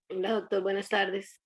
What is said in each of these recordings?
Hola, doctor, buenas tardes.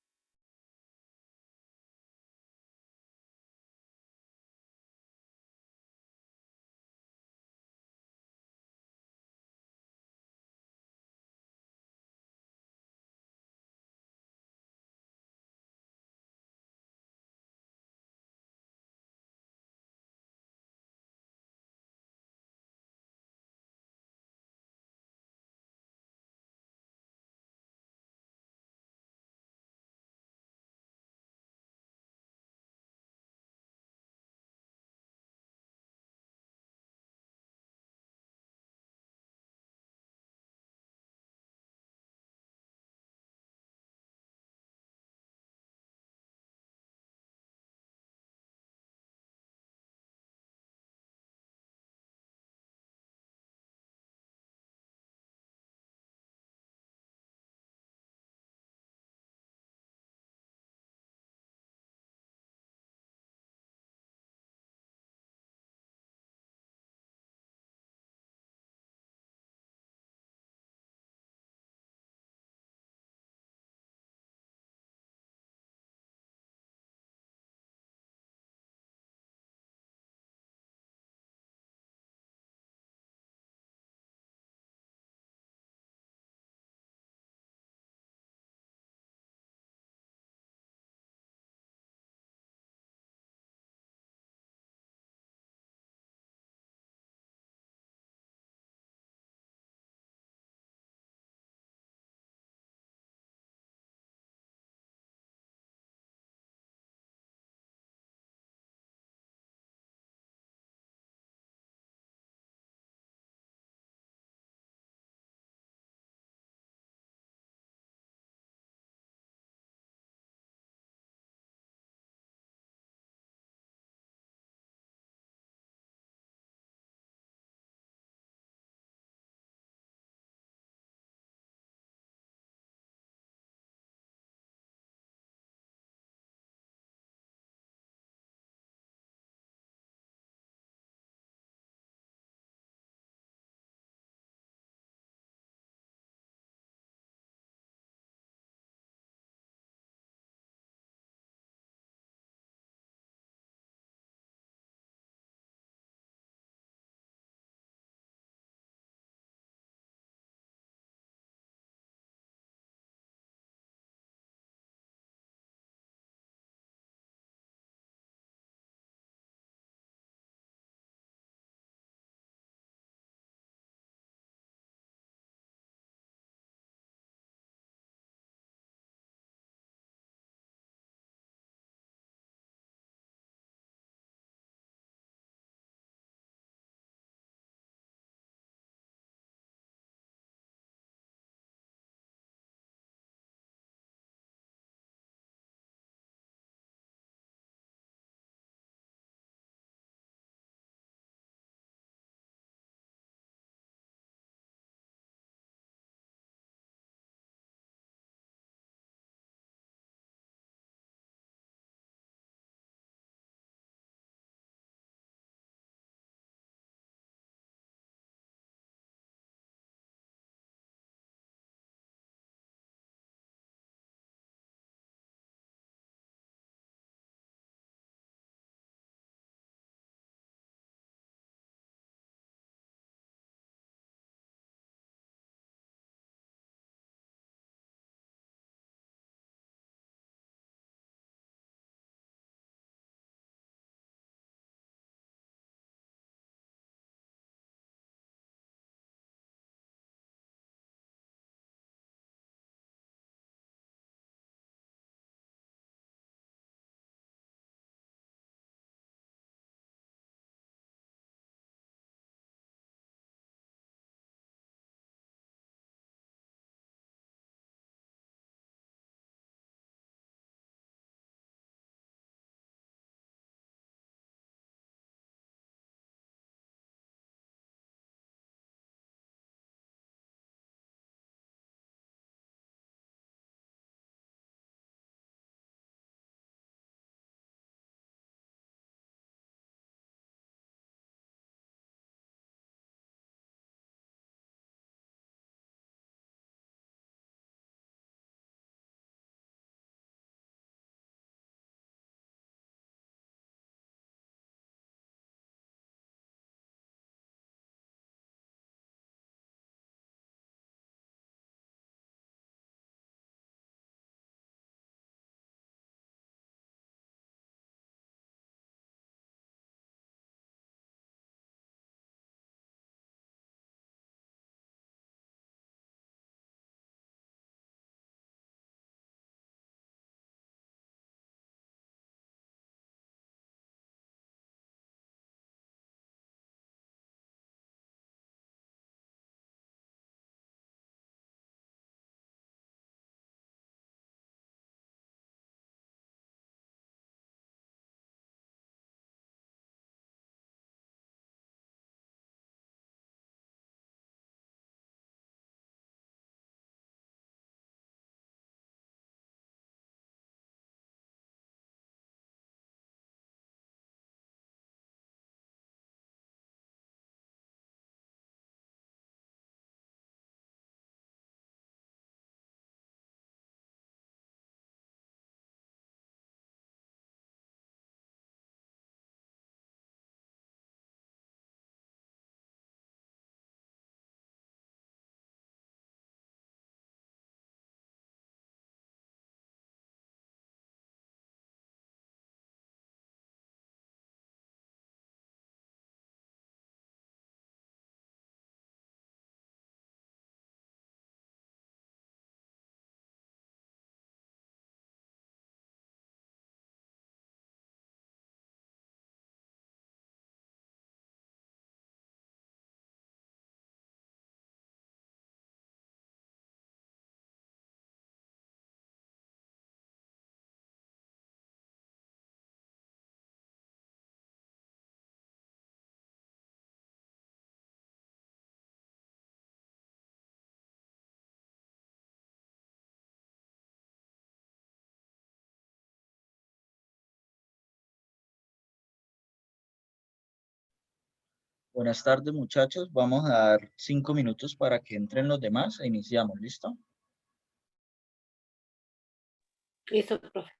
Buenas tardes, muchachos. Vamos a dar 5 minutos para que entren los demás e iniciamos. ¿Listo? Listo, profe.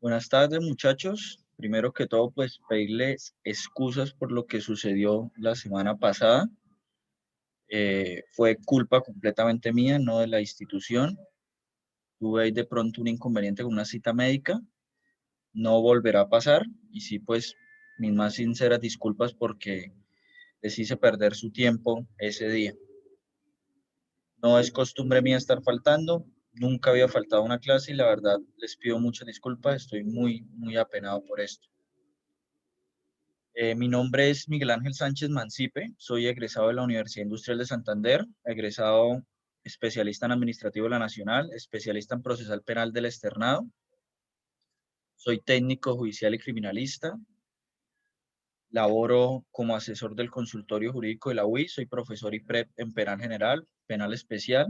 Buenas tardes, muchachos. Primero que todo, pues pedirles excusas por lo que sucedió la semana pasada. Fue culpa completamente mía, no de la institución. Tuve ahí de pronto un inconveniente con una cita médica. No volverá a pasar. Y sí, pues mis más sinceras disculpas porque les hice perder su tiempo ese día. No es costumbre mía estar faltando, nunca había faltado a una clase y la verdad les pido muchas disculpas, estoy muy apenado por esto. Mi nombre es Miguel Ángel Sánchez Mancipe, soy egresado de la Universidad Industrial de Santander, egresado especialista en Administrativo de la Nacional, especialista en Procesal Penal del Externado, soy técnico judicial y criminalista, laboro como asesor del consultorio jurídico de la UI, soy profesor y prep en penal general, penal especial.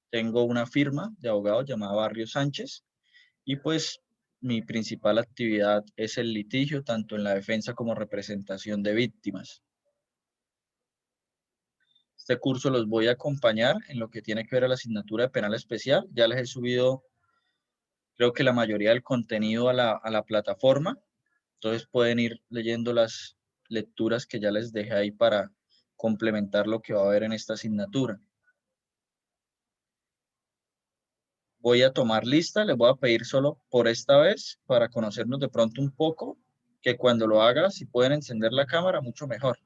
Tengo una firma de abogados llamada Barrio Sánchez y pues mi principal actividad es el litigio, tanto en la defensa como representación de víctimas. Este curso los voy a acompañar en lo que tiene que ver a la asignatura de penal especial. Ya les he subido, creo que la mayoría del contenido a la plataforma. Entonces pueden ir leyendo las lecturas que ya les dejé ahí complementar lo que va a haber en esta asignatura. Voy a tomar lista, les voy a pedir solo por esta vez para conocernos de pronto un poco, que cuando lo haga, si pueden encender la cámara, mucho mejor.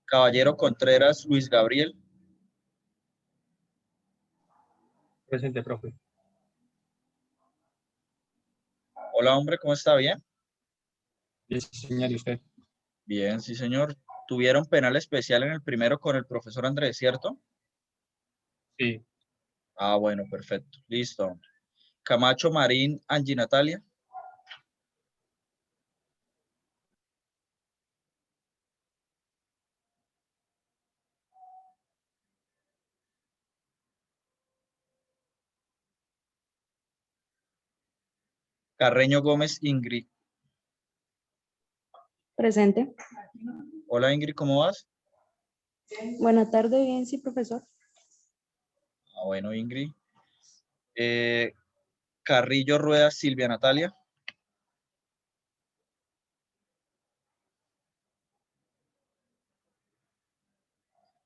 Caballero Contreras Luis Gabriel. Presente, profe. Hola, hombre, ¿cómo está? ¿Bien? Bien, señor, ¿y usted? Bien, sí, señor. Tuvieron penal especial en el primero con el profesor Andrés, ¿cierto? Sí. Ah, bueno, perfecto. Listo. Camacho Marín Angie Natalia. Carreño Gómez Ingrid. Presente. Hola, Ingrid, ¿cómo vas? Buenas tardes, bien, sí, profesor. Ah, bueno, Ingrid. Carrillo Rueda Silvia Natalia.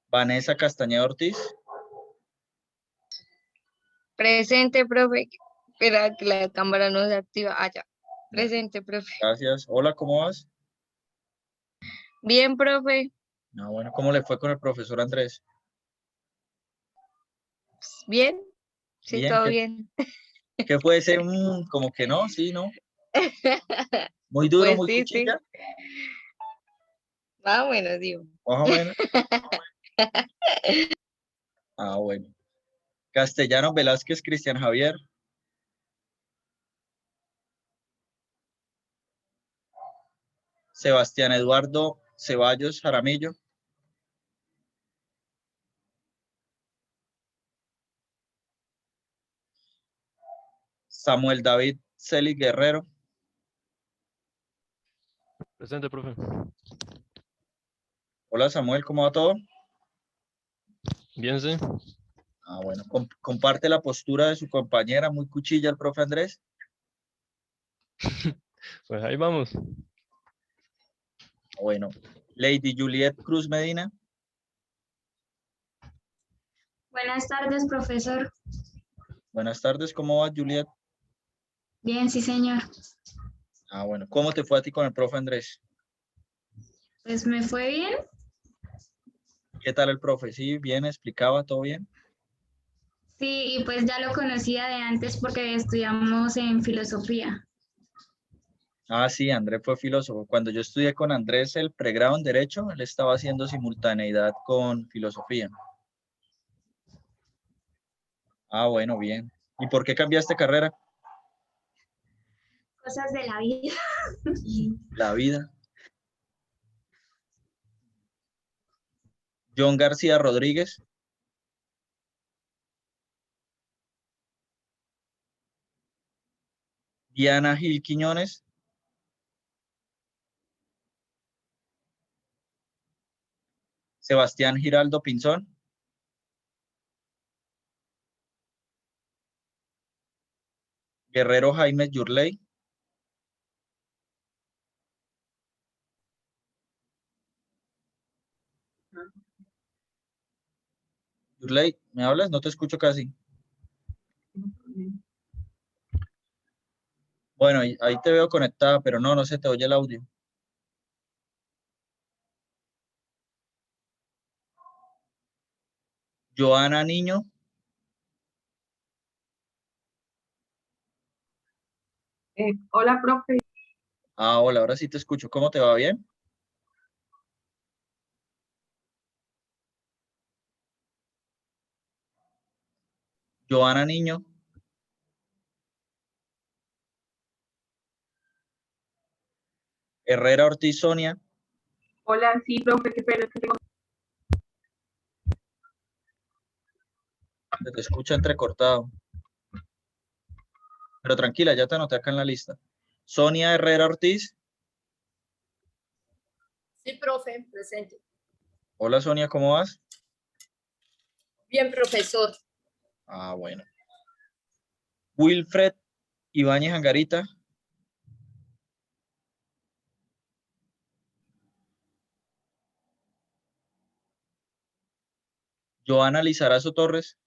Vanessa Castañeda Ortiz. Presente, profe. Espera que la cámara no se activa. Ah, ya. Presente, profe. Gracias. Hola, ¿cómo vas? Bien, profe. Ah, bueno, ¿cómo le fue con el profesor Andrés? Bien. Sí, Bien, todo bien. ¿qué fue ese? Como que no, sí, ¿no? Muy duro, Pues muy sí, sí. cuchilla. Más o menos, digo. Más o menos. Ah, bueno. Castellanos Velázquez Cristian Javier. Sebastián Eduardo Ceballos Jaramillo. Samuel David Celi Guerrero. Presente, profe. Hola, Samuel, ¿cómo va todo? Bien, sí. Ah, bueno. Comparte la postura de su compañera, muy cuchilla, el profe Andrés. Pues ahí vamos. Bueno. Lady Juliet Cruz Medina. Buenas tardes, profesor. Buenas tardes, ¿cómo va, Juliet? Bien, sí, señor. Ah, bueno. ¿Cómo te fue a ti con el profe Andrés? Pues me fue bien. ¿Qué tal el profe? ¿Sí? ¿Bien? ¿Explicaba? ¿Todo bien? Sí, y pues ya lo conocía de antes porque estudiamos en filosofía. Ah, sí, Andrés fue filósofo. Cuando yo estudié con Andrés el pregrado en Derecho, él estaba haciendo simultaneidad con filosofía. Ah, bueno, bien. ¿Y por qué cambiaste carrera? Cosas de la vida. La vida. John García Rodríguez. Diana Gil Quiñones. Sebastián Giraldo Pinzón. Guerrero Jaime Yurley. Yurley, ¿me hablas? No te escucho casi. Bueno, ahí te veo conectada, pero no se te oye el audio. Joana Niño. Hola, profe. Ah, hola, ahora sí te escucho. ¿Cómo te va? ¿Bien? Joana Niño. Herrera Ortiz Sonia. Hola, sí, profe, qué pena que tengo. Se te escucha entrecortado. Pero tranquila, ya te anoté acá en la lista. Sonia Herrera Ortiz. Sí, profe, presente. Hola, Sonia, ¿cómo vas? Bien, profesor. Ah, bueno. Wilfred Ibáñez Angarita. Joana Lizarazo Torres.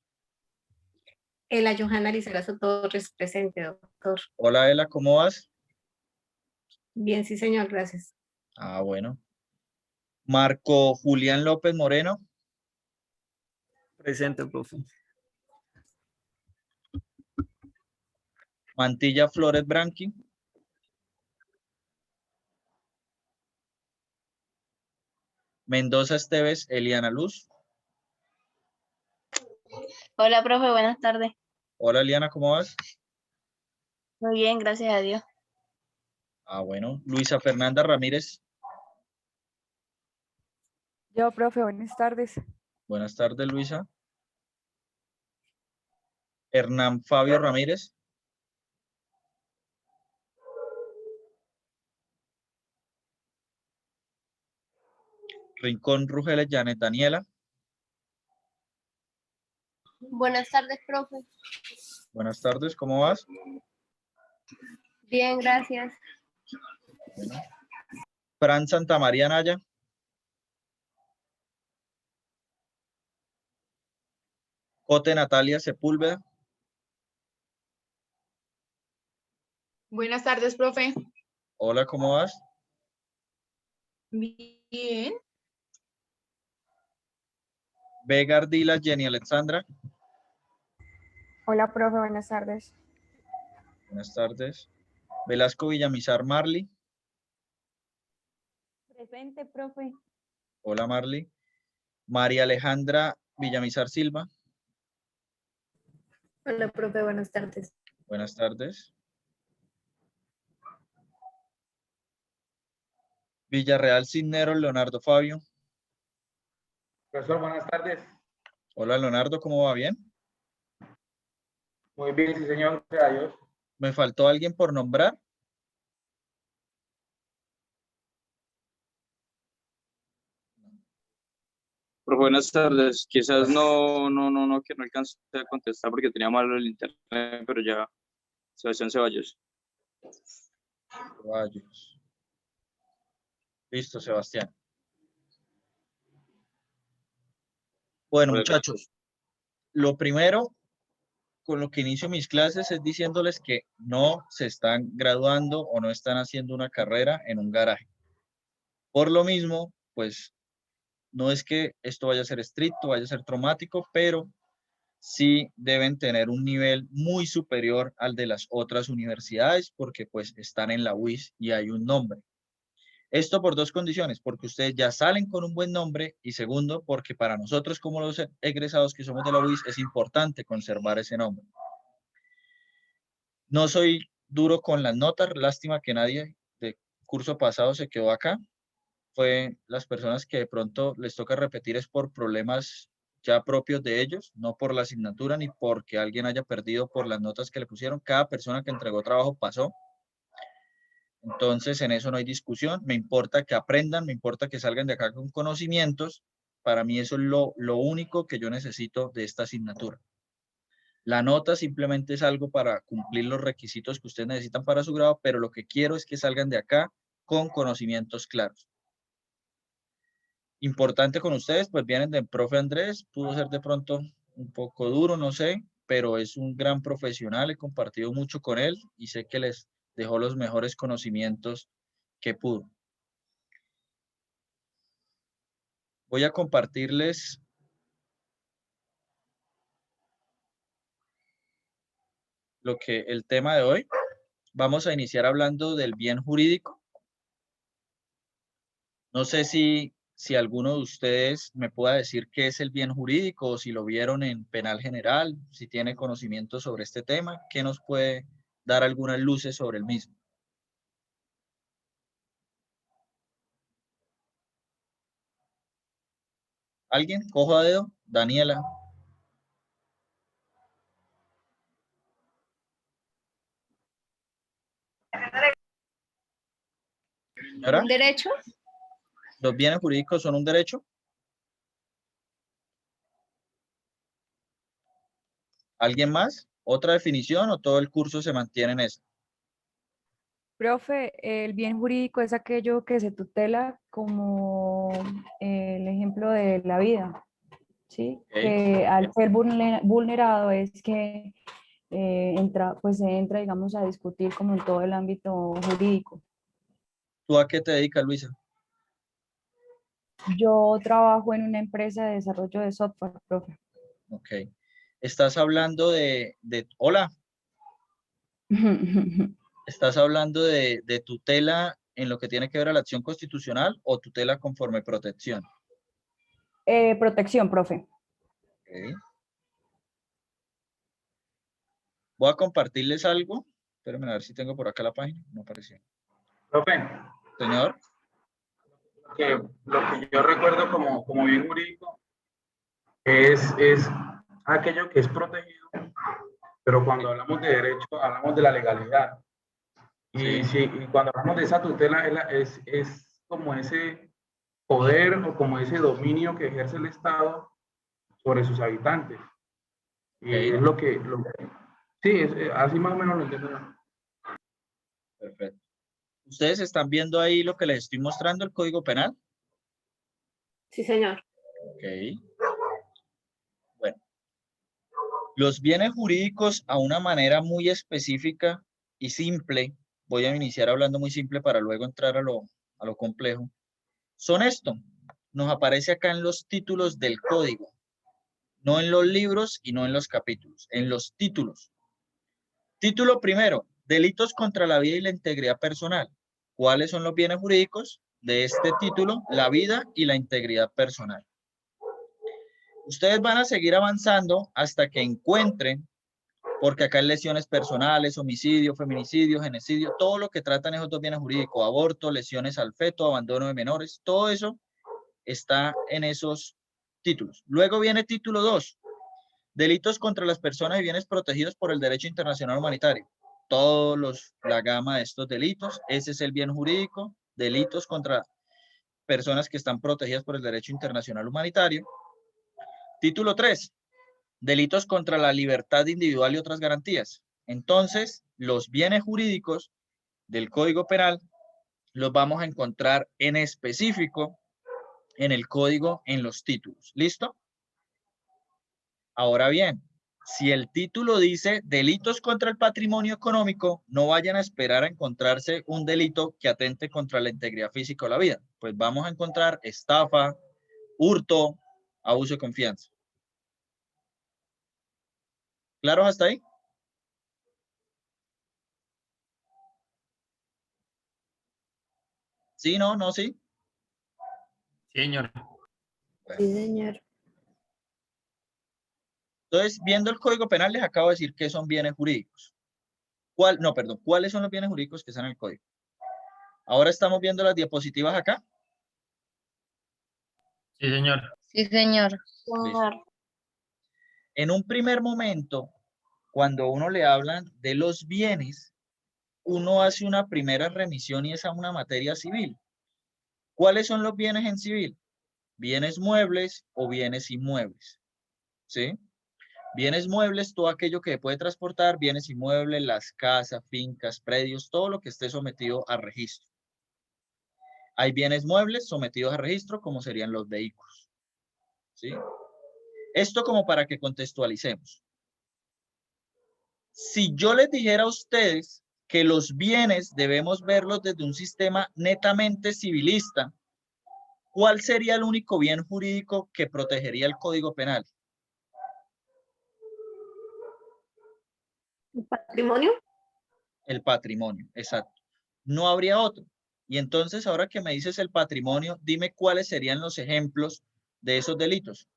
Ela Johanna Lizarazo Torres, presente, doctor. Hola, Ela, ¿cómo vas? Bien, sí, señor, gracias. Ah, bueno. Marco Julián López Moreno. Presente, profe. Mantilla Flores Branqui. Mendoza Esteves Eliana Luz. Hola, profe, buenas tardes. Hola, Eliana, ¿cómo vas? Muy bien, gracias a Dios. Ah, bueno. Luisa Fernanda Ramírez. Yo, profe, buenas tardes. Buenas tardes, Luisa. Hernán Fabio Ramírez. Rincón Rugeles Janet Daniela. Buenas tardes, profe. Buenas tardes, ¿cómo vas? Bien, gracias. Bueno. Fran Santamaría Naya. Cote Natalia Sepúlveda. Buenas tardes, profe. Hola, ¿cómo vas? Bien. Vega Ardila Jenny Alexandra. Hola, profe, buenas tardes. Buenas tardes. Velasco Villamizar Marley. Presente, profe. Hola, Marley. María Alejandra Villamizar Silva. Hola, profe, buenas tardes. Buenas tardes. Villarreal Cisneros Leonardo Fabio. Profesor, buenas tardes. Hola, Leonardo, ¿cómo va? ¿Bien? Muy bien, sí, señor. Gracias a Dios. ¿Me faltó alguien por nombrar? Pero buenas tardes. Quizás que no alcancé a contestar porque tenía malo el internet, pero ya, Sebastián Ceballos. Ceballos. Listo, Sebastián. Bueno, muchachos, lo primero con lo que inicio mis clases es diciéndoles que no se están graduando o no están haciendo una carrera en un garaje. Por lo mismo, pues no es que esto vaya a ser estricto, vaya a ser traumático, pero sí deben tener un nivel muy superior al de las otras universidades porque pues están en la UIS y hay un nombre. Esto por dos condiciones, porque ustedes ya salen con un buen nombre y segundo, porque para nosotros como los egresados que somos de la UIS es importante conservar ese nombre. No soy duro con las notas, lástima que nadie de curso pasado se quedó acá. Fue las personas que de pronto les toca repetir es por problemas ya propios de ellos, no por la asignatura ni porque alguien haya perdido por las notas que le pusieron. Cada persona que entregó trabajo pasó. Entonces, en eso no hay discusión. Me importa que aprendan, me importa que salgan de acá con conocimientos. Para mí eso es lo único que yo necesito de esta asignatura. La nota simplemente es algo para cumplir los requisitos que ustedes necesitan para su grado, pero lo que quiero es que salgan de acá con conocimientos claros. Importante con ustedes, pues vienen del profe Andrés, pudo ser de pronto un poco duro, no sé, pero es un gran profesional, he compartido mucho con él y sé que les dejó los mejores conocimientos que pudo. Voy a compartirles el tema de hoy. Vamos a iniciar hablando del bien jurídico. No sé si alguno de ustedes me pueda decir qué es el bien jurídico o si lo vieron en penal general, si tiene conocimiento sobre este tema, ¿qué nos puede dar algunas luces sobre el mismo? ¿Alguien? Cojo a dedo. Daniela. ¿Señora? ¿Un derecho? ¿Los bienes jurídicos son un derecho? ¿Alguien más? ¿Otra definición o todo el curso se mantiene en eso? Profe, el bien jurídico es aquello que se tutela como el ejemplo de la vida, ¿sí? Ok. Que al ser vulnerado es que pues se entra, digamos, a discutir como en todo el ámbito jurídico. ¿Tú a qué te dedicas, Luisa? Yo trabajo en una empresa de desarrollo de software, profe. Ok. ¿Estás hablando hola, estás hablando de tutela en lo que tiene que ver a la acción constitucional o tutela conforme protección? Protección, profe. Ok. Voy a compartirles algo. Espérenme a ver si tengo por acá la página. No apareció. Profe, Señor. lo que yo recuerdo como bien jurídico es aquello que es protegido, pero cuando hablamos de derecho, hablamos de la legalidad. Y, Sí. y cuando hablamos de esa tutela, es como ese poder o como ese dominio que ejerce el Estado sobre sus habitantes. Y Ok. es sí, así más o menos lo entiendo yo. Perfecto. ¿Ustedes están viendo ahí lo que les estoy mostrando, el Código Penal? Sí, señor. Ok. Bueno. Los bienes jurídicos a una manera muy específica y simple, voy a iniciar hablando muy simple para luego entrar a lo complejo, son esto. Nos aparece acá en los títulos del código, no en los libros y no en los capítulos, en los títulos. Título primero, delitos contra la vida y la integridad personal. ¿Cuáles son los bienes jurídicos de este título? La vida y la integridad personal. Ustedes van a seguir avanzando hasta que encuentren, porque acá hay lesiones personales, homicidio, feminicidio, genocidio, todo lo que tratan esos dos bienes jurídicos, aborto, lesiones al feto, abandono de menores, todo eso está en esos títulos. Luego viene título 2, delitos contra las personas y bienes protegidos por el derecho internacional humanitario. La gama de estos delitos, ese es el bien jurídico, delitos contra personas que están protegidas por el derecho internacional humanitario. Título 3, delitos contra la libertad individual y otras garantías. Entonces, los bienes jurídicos del Código Penal los vamos a encontrar en específico en el código, en los títulos. ¿Listo? Ahora bien, si el título dice delitos contra el patrimonio económico, no vayan a esperar a encontrarse un delito que atente contra la integridad física o la vida. Pues vamos a encontrar estafa, hurto, abuso de confianza. ¿Claros hasta ahí? ¿Sí, no, no, sí? Sí, señor. Sí, señor. Entonces, viendo el Código Penal, les acabo de decir qué son bienes jurídicos. ¿Cuáles son los bienes jurídicos que están en el Código? Ahora estamos viendo las diapositivas acá. Sí, señor. Sí, señor. Listo. En un primer momento, cuando uno le hablan de los bienes, uno hace una primera remisión y es a una materia civil. ¿Cuáles son los bienes en civil? Bienes muebles o bienes inmuebles. ¿Sí? Bienes muebles, todo aquello que puede transportar, bienes inmuebles, las casas, fincas, predios, todo lo que esté sometido a registro. Hay bienes muebles sometidos a registro, como serían los vehículos. ¿Sí? Esto como para que contextualicemos. Si yo les dijera a ustedes que los bienes debemos verlos desde un sistema netamente civilista, ¿cuál sería el único bien jurídico que protegería el Código Penal? ¿El patrimonio? El patrimonio, exacto. No habría otro. Y entonces, ahora que me dices el patrimonio, dime cuáles serían los ejemplos de esos delitos.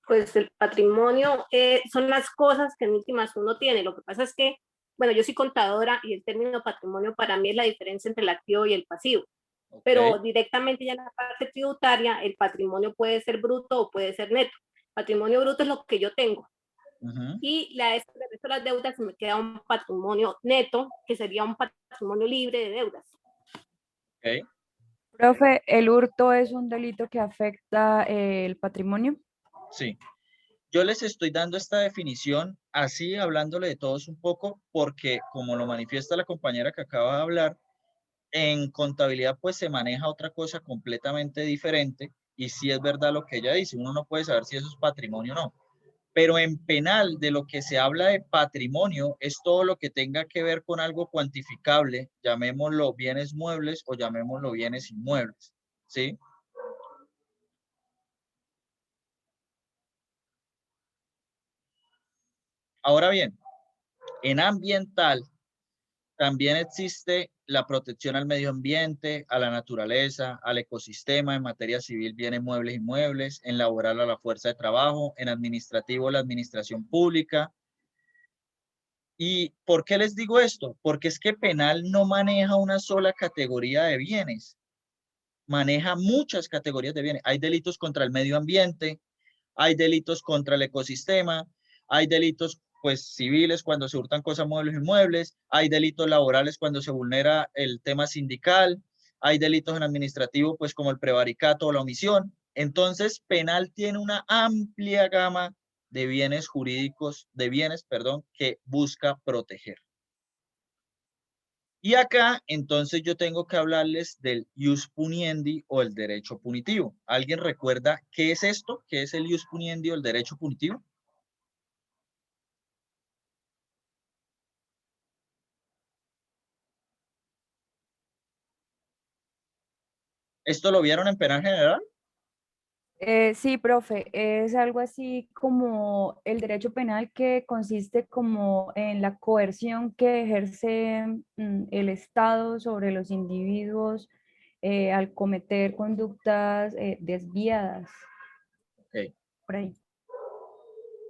Pues el patrimonio son las cosas que en últimas uno tiene. Lo que pasa es que, bueno, yo soy contadora y el término patrimonio para mí es la diferencia entre el activo y el pasivo. Okay. Pero directamente ya en la parte tributaria, el patrimonio puede ser bruto o puede ser neto. Patrimonio bruto es lo que yo tengo. Y el resto de las deudas se me queda un patrimonio neto, que sería un patrimonio libre de deudas. Okay. Profe, ¿el hurto es un delito que afecta el patrimonio? Sí. Yo les estoy dando esta definición así, hablándole de todos un poco, porque como lo manifiesta la compañera que acaba de hablar, en contabilidad pues se maneja otra cosa completamente diferente y sí es verdad lo que ella dice, uno no puede saber si eso es patrimonio o no. Pero en penal de lo que se habla de patrimonio es todo lo que tenga que ver con algo cuantificable, llamémoslo bienes muebles o llamémoslo bienes inmuebles, ¿sí? Ahora bien, en ambiental también existe la protección al medio ambiente, a la naturaleza, al ecosistema, en materia civil, bienes muebles y inmuebles, en laboral a la fuerza de trabajo, en administrativo la administración pública. ¿Y por qué les digo esto? Porque es que penal no maneja una sola categoría de bienes, maneja muchas categorías de bienes. Hay delitos contra el medio ambiente, hay delitos contra el ecosistema, hay delitos pues civiles cuando se hurtan cosas, muebles y inmuebles, hay delitos laborales cuando se vulnera el tema sindical, hay delitos en administrativo pues como el prevaricato o la omisión. Entonces, penal tiene una amplia gama de bienes jurídicos, de bienes, perdón, que busca proteger. Y acá, entonces, yo tengo que hablarles del ius puniendi o el derecho punitivo. ¿Alguien recuerda qué es esto? ¿Qué es el ius puniendi o el derecho punitivo? ¿Esto lo vieron en penal general? Sí, profe, es algo así como el derecho penal que consiste como en la coerción que ejerce el Estado sobre los individuos al cometer conductas desviadas. Okay. Por ahí.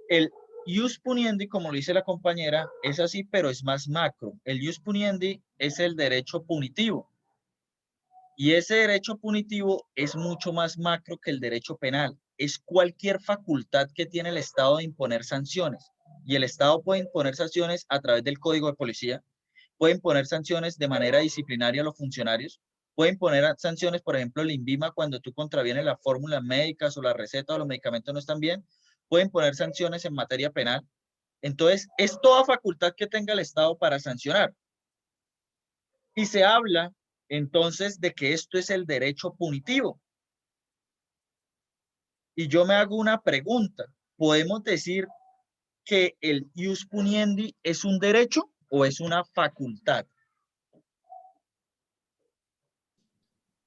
El ius puniendi, como lo dice la compañera, es así, pero es más macro. El ius puniendi es el derecho punitivo. Y ese derecho punitivo es mucho más macro que el derecho penal. Es cualquier facultad que tiene el Estado de imponer sanciones. Y el Estado puede imponer sanciones a través del Código de Policía, puede imponer sanciones de manera disciplinaria a los funcionarios, puede imponer sanciones, por ejemplo, el INVIMA cuando tú contravienes las fórmulas médicas o la receta o los medicamentos no están bien, puede imponer sanciones en materia penal. Entonces, es toda facultad que tenga el Estado para sancionar. Y se habla entonces de que esto es el derecho punitivo. Y yo me hago una pregunta. ¿Podemos decir que el ius puniendi es un derecho o es una facultad?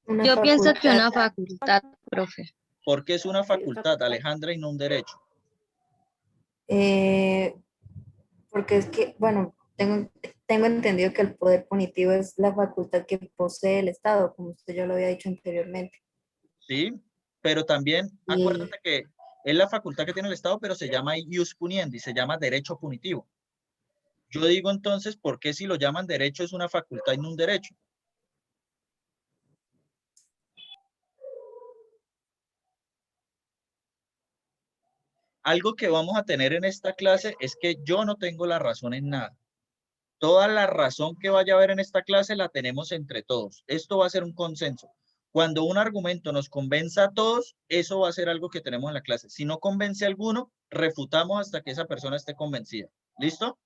Yo pienso que una facultad, profe. ¿Por qué es una facultad, Alejandra, y no un derecho? Porque es que, bueno, tengo entendido que el poder punitivo es la facultad que posee el Estado, como usted ya lo había dicho anteriormente. Sí, pero también acuérdate que es la facultad que tiene el Estado, pero se llama ius puniendi, se llama derecho punitivo. Yo digo entonces, ¿por qué si lo llaman derecho es una facultad y no un derecho? Algo que vamos a tener en esta clase es que yo no tengo la razón en nada. Toda la razón que vaya a haber en esta clase la tenemos entre todos. Esto va a ser un consenso. Cuando un argumento nos convenza a todos, eso va a ser algo que tenemos en la clase. Si no convence a alguno, refutamos hasta que esa persona esté convencida. ¿Listo?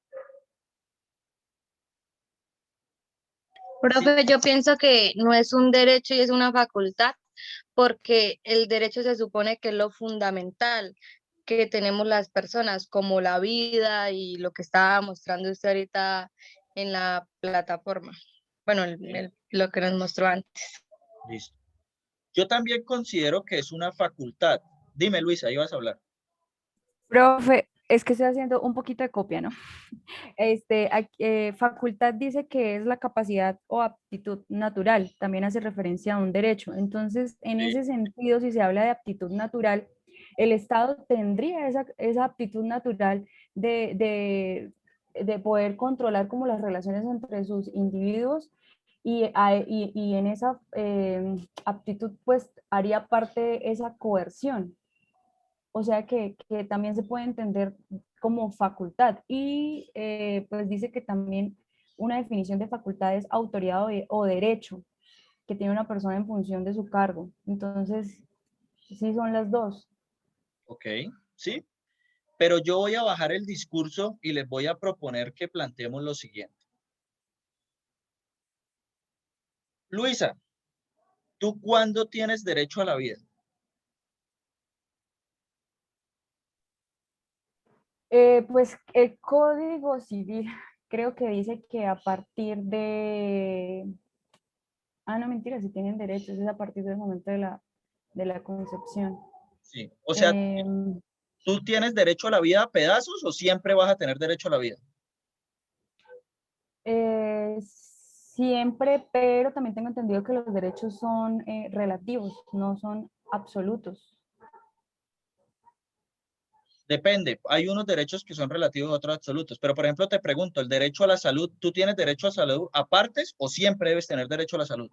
Profe, sí. Yo pienso que no es un derecho y es una facultad, porque el derecho se supone que es lo fundamental que tenemos las personas, como la vida y lo que estaba mostrando usted ahorita en la plataforma. Bueno, lo que nos mostró antes. Listo. Yo también considero que es una facultad. Dime, Luisa, ibas a hablar. Profe, es que estoy haciendo un poquito de copia, ¿no? Facultad dice que es la capacidad o aptitud natural, también hace referencia a un derecho. Entonces, en ese sentido, si se habla de aptitud natural, el Estado tendría esa aptitud natural de poder controlar como las relaciones entre sus individuos y en esa aptitud pues haría parte esa coerción. O sea que también se puede entender como facultad y pues dice que también una definición de facultad es autoridad o derecho que tiene una persona en función de su cargo. Entonces, sí son las dos. Ok, sí. Pero yo voy a bajar el discurso y les voy a proponer que planteemos lo siguiente. Luisa, ¿tú cuándo tienes derecho a la vida? Pues el Código Civil creo que dice que a partir de... Ah, no, mentira, si tienen derechos, es a partir del momento de la concepción. Sí, o sea, ¿tú tienes derecho a la vida a pedazos o siempre vas a tener derecho a la vida? Siempre, pero también tengo entendido que los derechos son relativos, no son absolutos. Depende, hay unos derechos que son relativos a otros absolutos, pero por ejemplo te pregunto, el derecho a la salud, ¿tú tienes derecho a salud a partes o siempre debes tener derecho a la salud?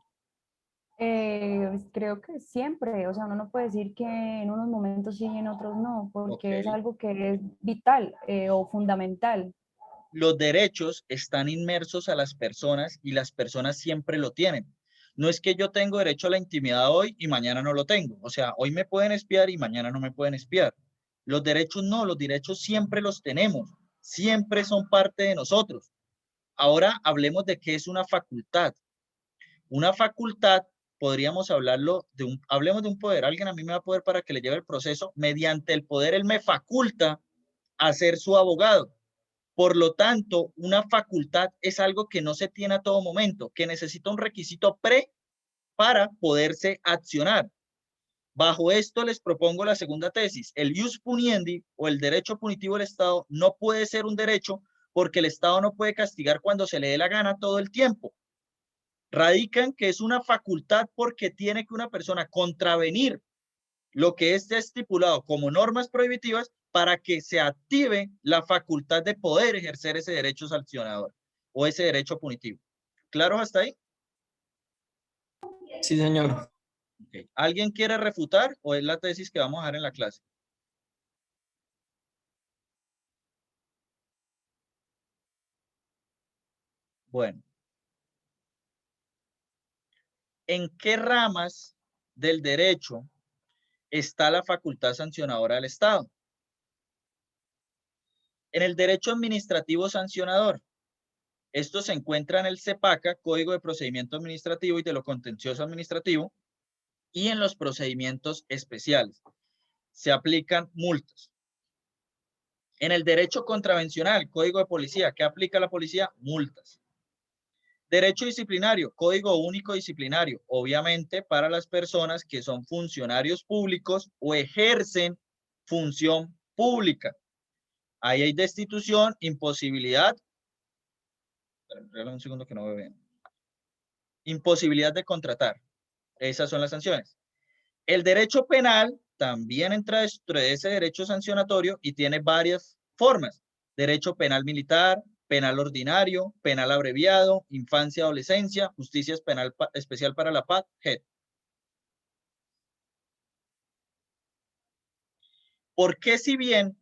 Creo que siempre, o sea, uno no puede decir que en unos momentos sí y en otros no, porque es algo que es vital o fundamental. Los derechos están inmersos a las personas y las personas siempre lo tienen. No es que yo tengo derecho a la intimidad hoy y mañana no lo tengo. O sea, hoy me pueden espiar y mañana no me pueden espiar. Los derechos no, los derechos siempre los tenemos. Siempre son parte de nosotros. Ahora hablemos de qué es una facultad. Una facultad, podríamos hablarlo hablemos de un poder. Alguien a mí me da poder para que le lleve el proceso. Mediante el poder, él me faculta a ser su abogado. Por lo tanto, una facultad es algo que no se tiene a todo momento, que necesita un requisito para poderse accionar. Bajo esto les propongo la segunda tesis. El ius puniendi o el derecho punitivo del Estado no puede ser un derecho porque el Estado no puede castigar cuando se le dé la gana todo el tiempo. Radican que es una facultad porque tiene que una persona contravenir lo que esté estipulado como normas prohibitivas para que se active la facultad de poder ejercer ese derecho sancionador o ese derecho punitivo. ¿Claro hasta ahí? Sí, señor. Okay. ¿Alguien quiere refutar o es la tesis que vamos a dar en la clase? Bueno. ¿En qué ramas del derecho está la facultad sancionadora del Estado? En el derecho administrativo sancionador. Esto se encuentra en el CEPACA, Código de Procedimiento Administrativo y de lo Contencioso Administrativo, y en los procedimientos especiales. Se aplican multas. En el derecho contravencional, Código de Policía, ¿qué aplica la policía? Multas. Derecho disciplinario, Código Único Disciplinario, obviamente para las personas que son funcionarios públicos o ejercen función pública. Ahí hay destitución, imposibilidad. Espera un segundo que no veo bien. Imposibilidad de contratar. Esas son las sanciones. El derecho penal también entra dentro de ese derecho sancionatorio y tiene varias formas. Derecho penal militar, penal ordinario, penal abreviado, infancia, adolescencia, justicia penal especial para la paz, JET. ¿Por qué si bien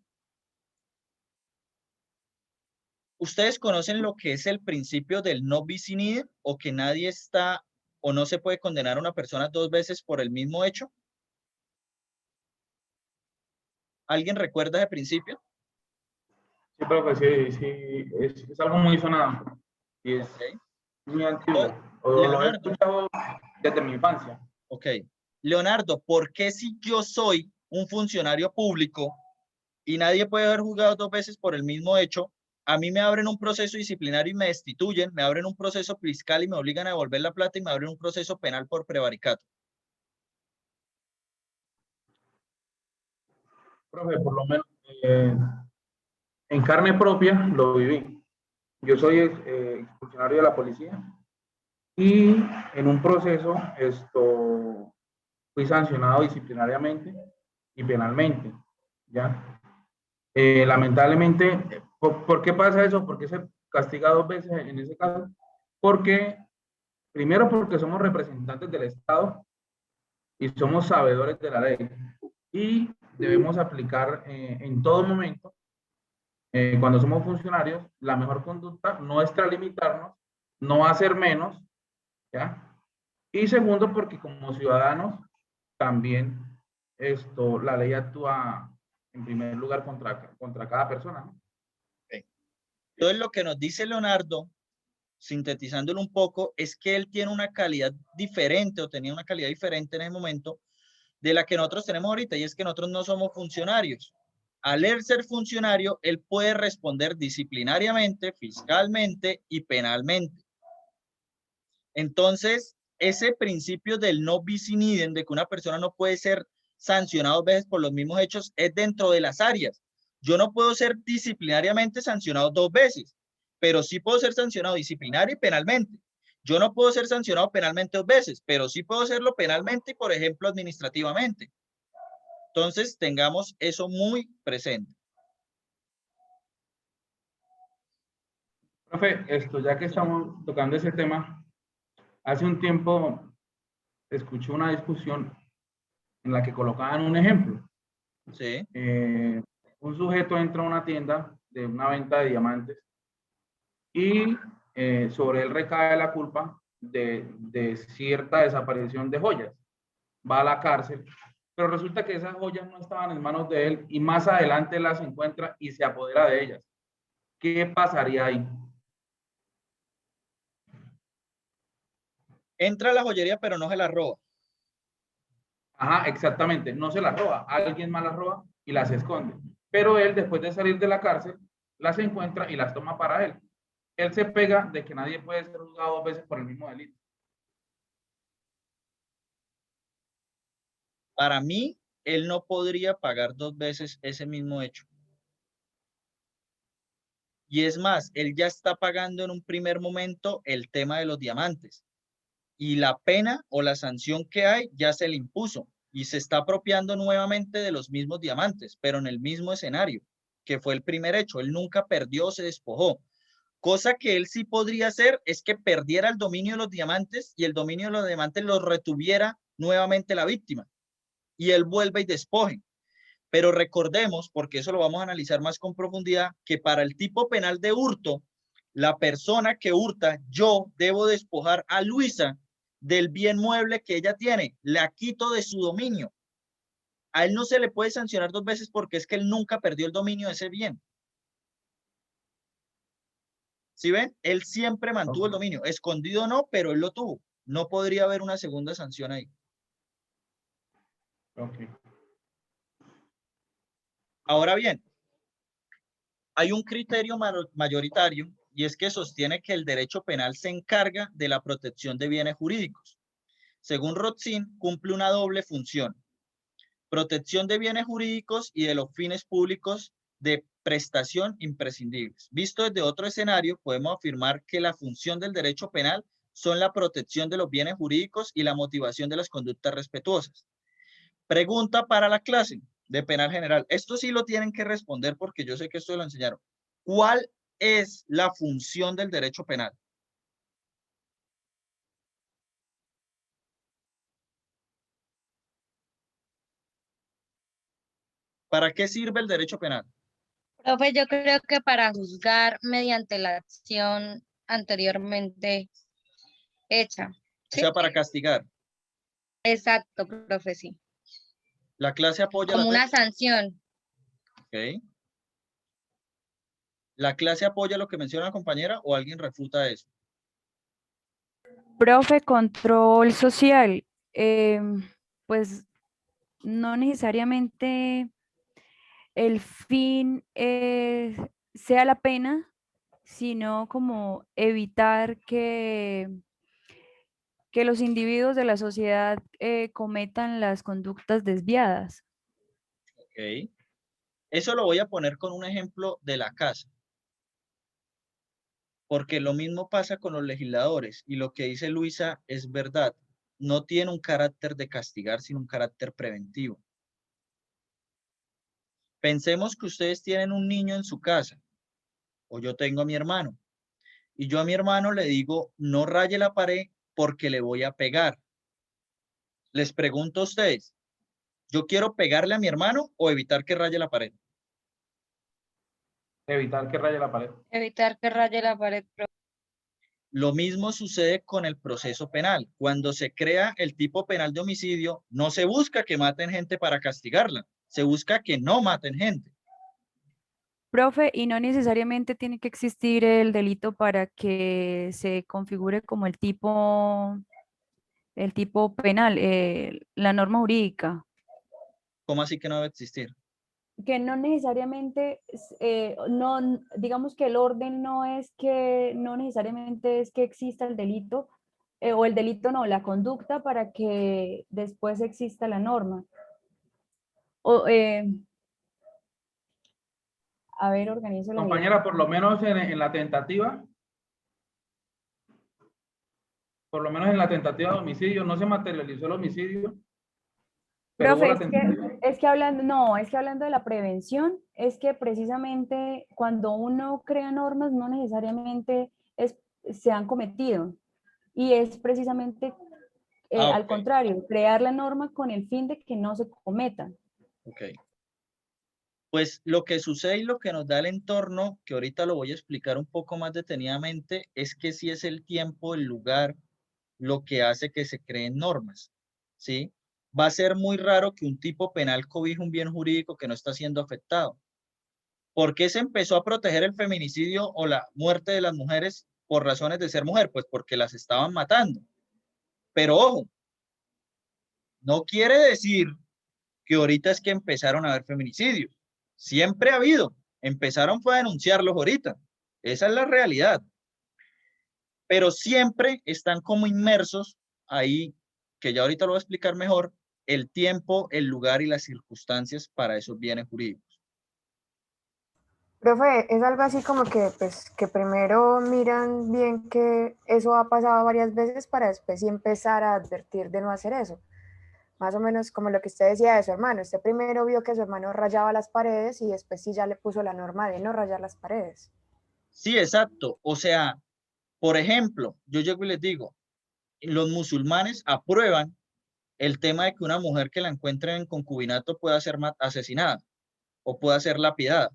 ustedes conocen lo que es el principio del no bis in idem o que nadie está o no se puede condenar a una persona 2 veces por el mismo hecho? ¿Alguien recuerda ese principio? Sí, profe, sí, es algo muy sonado y es muy antiguo. Lo he escuchado desde mi infancia. Ok. Leonardo, ¿por qué si yo soy un funcionario público y nadie puede haber juzgado 2 veces por el mismo hecho, a mí me abren un proceso disciplinario y me destituyen, me abren un proceso fiscal y me obligan a devolver la plata y me abren un proceso penal por prevaricato? Profe, por lo menos en carne propia lo viví. Yo soy funcionario de la policía y en un proceso fui sancionado disciplinariamente y penalmente, ¿ya? Lamentablemente, ¿por qué pasa eso? ¿Por qué se castiga 2 veces en ese caso? Porque, primero, porque somos representantes del Estado y somos sabedores de la ley y debemos aplicar en todo momento, cuando somos funcionarios, la mejor conducta, no extralimitarnos, no hacer menos, ¿ya? Y segundo, porque como ciudadanos también la ley actúa en primer lugar contra cada persona, ¿no? Entonces, lo que nos dice Leonardo, sintetizándolo un poco, es que él tiene una calidad diferente o tenía una calidad diferente en ese momento de la que nosotros tenemos ahorita, y es que nosotros no somos funcionarios. Al él ser funcionario, él puede responder disciplinariamente, fiscalmente y penalmente. Entonces, ese principio del no bis in idem, de que una persona no puede ser sancionada 2 veces por los mismos hechos, es dentro de las áreas. Yo no puedo ser disciplinariamente sancionado 2 veces, pero sí puedo ser sancionado disciplinario y penalmente. Yo no puedo ser sancionado penalmente 2 veces, pero sí puedo hacerlo penalmente y, por ejemplo, administrativamente. Entonces, tengamos eso muy presente. Profe, ya que estamos tocando ese tema, hace un tiempo escuché una discusión en la que colocaban un ejemplo. Sí. Un sujeto entra a una tienda de una venta de diamantes y sobre él recae la culpa de cierta desaparición de joyas. Va a la cárcel, pero resulta que esas joyas no estaban en manos de él y más adelante las encuentra y se apodera de ellas. ¿Qué pasaría ahí? Entra a la joyería, pero no se la roba. Ajá, exactamente. No se las roba. Alguien más las roba y las esconde. Pero él, después de salir de la cárcel, las encuentra y las toma para él. Él se pega de que nadie puede ser juzgado 2 veces por el mismo delito. Para mí, él no podría pagar 2 veces ese mismo hecho. Y es más, él ya está pagando en un primer momento el tema de los diamantes. Y la pena o la sanción que hay ya se le impuso. Y se está apropiando nuevamente de los mismos diamantes, pero en el mismo escenario, que fue el primer hecho. Él nunca perdió o se despojó. Cosa que él sí podría hacer es que perdiera el dominio de los diamantes y el dominio de los diamantes los retuviera nuevamente la víctima. Y él vuelve y despoje. Pero recordemos, porque eso lo vamos a analizar más con profundidad, que para el tipo penal de hurto, la persona que hurta, yo debo despojar a Luisa del bien mueble que ella tiene, la quito de su dominio. A él no se le puede sancionar 2 veces porque es que él nunca perdió el dominio de ese bien. ¿Sí ven? Él siempre mantuvo el dominio, escondido o no, pero él lo tuvo. No podría haber una segunda sanción ahí. Okay. Ahora bien, hay un criterio mayoritario y es que sostiene que el derecho penal se encarga de la protección de bienes jurídicos. Según Rotzin, cumple una doble función: protección de bienes jurídicos y de los fines públicos de prestación imprescindibles. Visto desde otro escenario, podemos afirmar que la función del derecho penal son la protección de los bienes jurídicos y la motivación de las conductas respetuosas. Pregunta para la clase de penal general. Esto sí lo tienen que responder porque yo sé que esto lo enseñaron. ¿Cuál es la función del derecho penal? ¿Para qué sirve el derecho penal? Profe, yo creo que para juzgar mediante la acción anteriormente hecha. ¿Sí? O sea, para castigar. Exacto, profe, sí. La clase apoya como una sanción. Ok. ¿La clase apoya lo que menciona la compañera o alguien refuta eso? Profe, control social. Pues no necesariamente el fin sea la pena, sino como evitar que los individuos de la sociedad cometan las conductas desviadas. Ok. Eso lo voy a poner con un ejemplo de la casa. Porque lo mismo pasa con los legisladores y lo que dice Luisa es verdad. No tiene un carácter de castigar, sino un carácter preventivo. Pensemos que ustedes tienen un niño en su casa o yo tengo a mi hermano y yo a mi hermano le digo no raye la pared porque le voy a pegar. Les pregunto a ustedes, ¿yo quiero pegarle a mi hermano o evitar que raye la pared? Evitar que raye la pared. Evitar que raye la pared. Lo mismo sucede con el proceso penal. Cuando se crea el tipo penal de homicidio, no se busca que maten gente para castigarla, Se busca que no maten gente. Profe, y no necesariamente tiene que existir el delito para que se configure como el tipo penal, la norma jurídica. ¿Cómo así que no debe existir? Que no necesariamente, no, digamos que el orden no es que, no necesariamente es que exista el delito, o el delito no, la conducta para que después exista la norma. O, a ver, organizo la idea. Compañera, por lo menos en la tentativa, de homicidio, no se materializó el homicidio. Pero Profe, hubo la tentativa. es que hablando de la prevención, es que precisamente cuando uno crea normas no necesariamente se han cometido. Y es precisamente al contrario, crear la norma con el fin de que no se cometan. Ok. Pues lo que sucede y lo que nos da el entorno, que ahorita lo voy a explicar un poco más detenidamente, es que sí es el tiempo, el lugar, lo que hace que se creen normas, ¿sí? Va a ser muy raro que un tipo penal cobije un bien jurídico que no está siendo afectado. ¿Por qué se empezó a proteger el feminicidio o la muerte de las mujeres por razones de ser mujer? Pues porque las estaban matando. Pero ojo, no quiere decir que ahorita es que empezaron a haber feminicidios. Siempre ha habido. Empezaron fue a denunciarlos ahorita. Esa es la realidad. Pero siempre están como inmersos ahí, que ya ahorita lo voy a explicar mejor, el tiempo, el lugar y las circunstancias para esos bienes jurídicos. Profe, es algo así como que, pues, que primero miran bien que eso ha pasado varias veces para después sí empezar a advertir de no hacer eso. Más o menos como lo que usted decía de su hermano. Usted primero vio que su hermano rayaba las paredes y después sí ya le puso la norma de no rayar las paredes. Sí, exacto. O sea, por ejemplo, yo llego y les digo, los musulmanes aprueban el tema de que una mujer que la encuentren en concubinato pueda ser asesinada o pueda ser lapidada.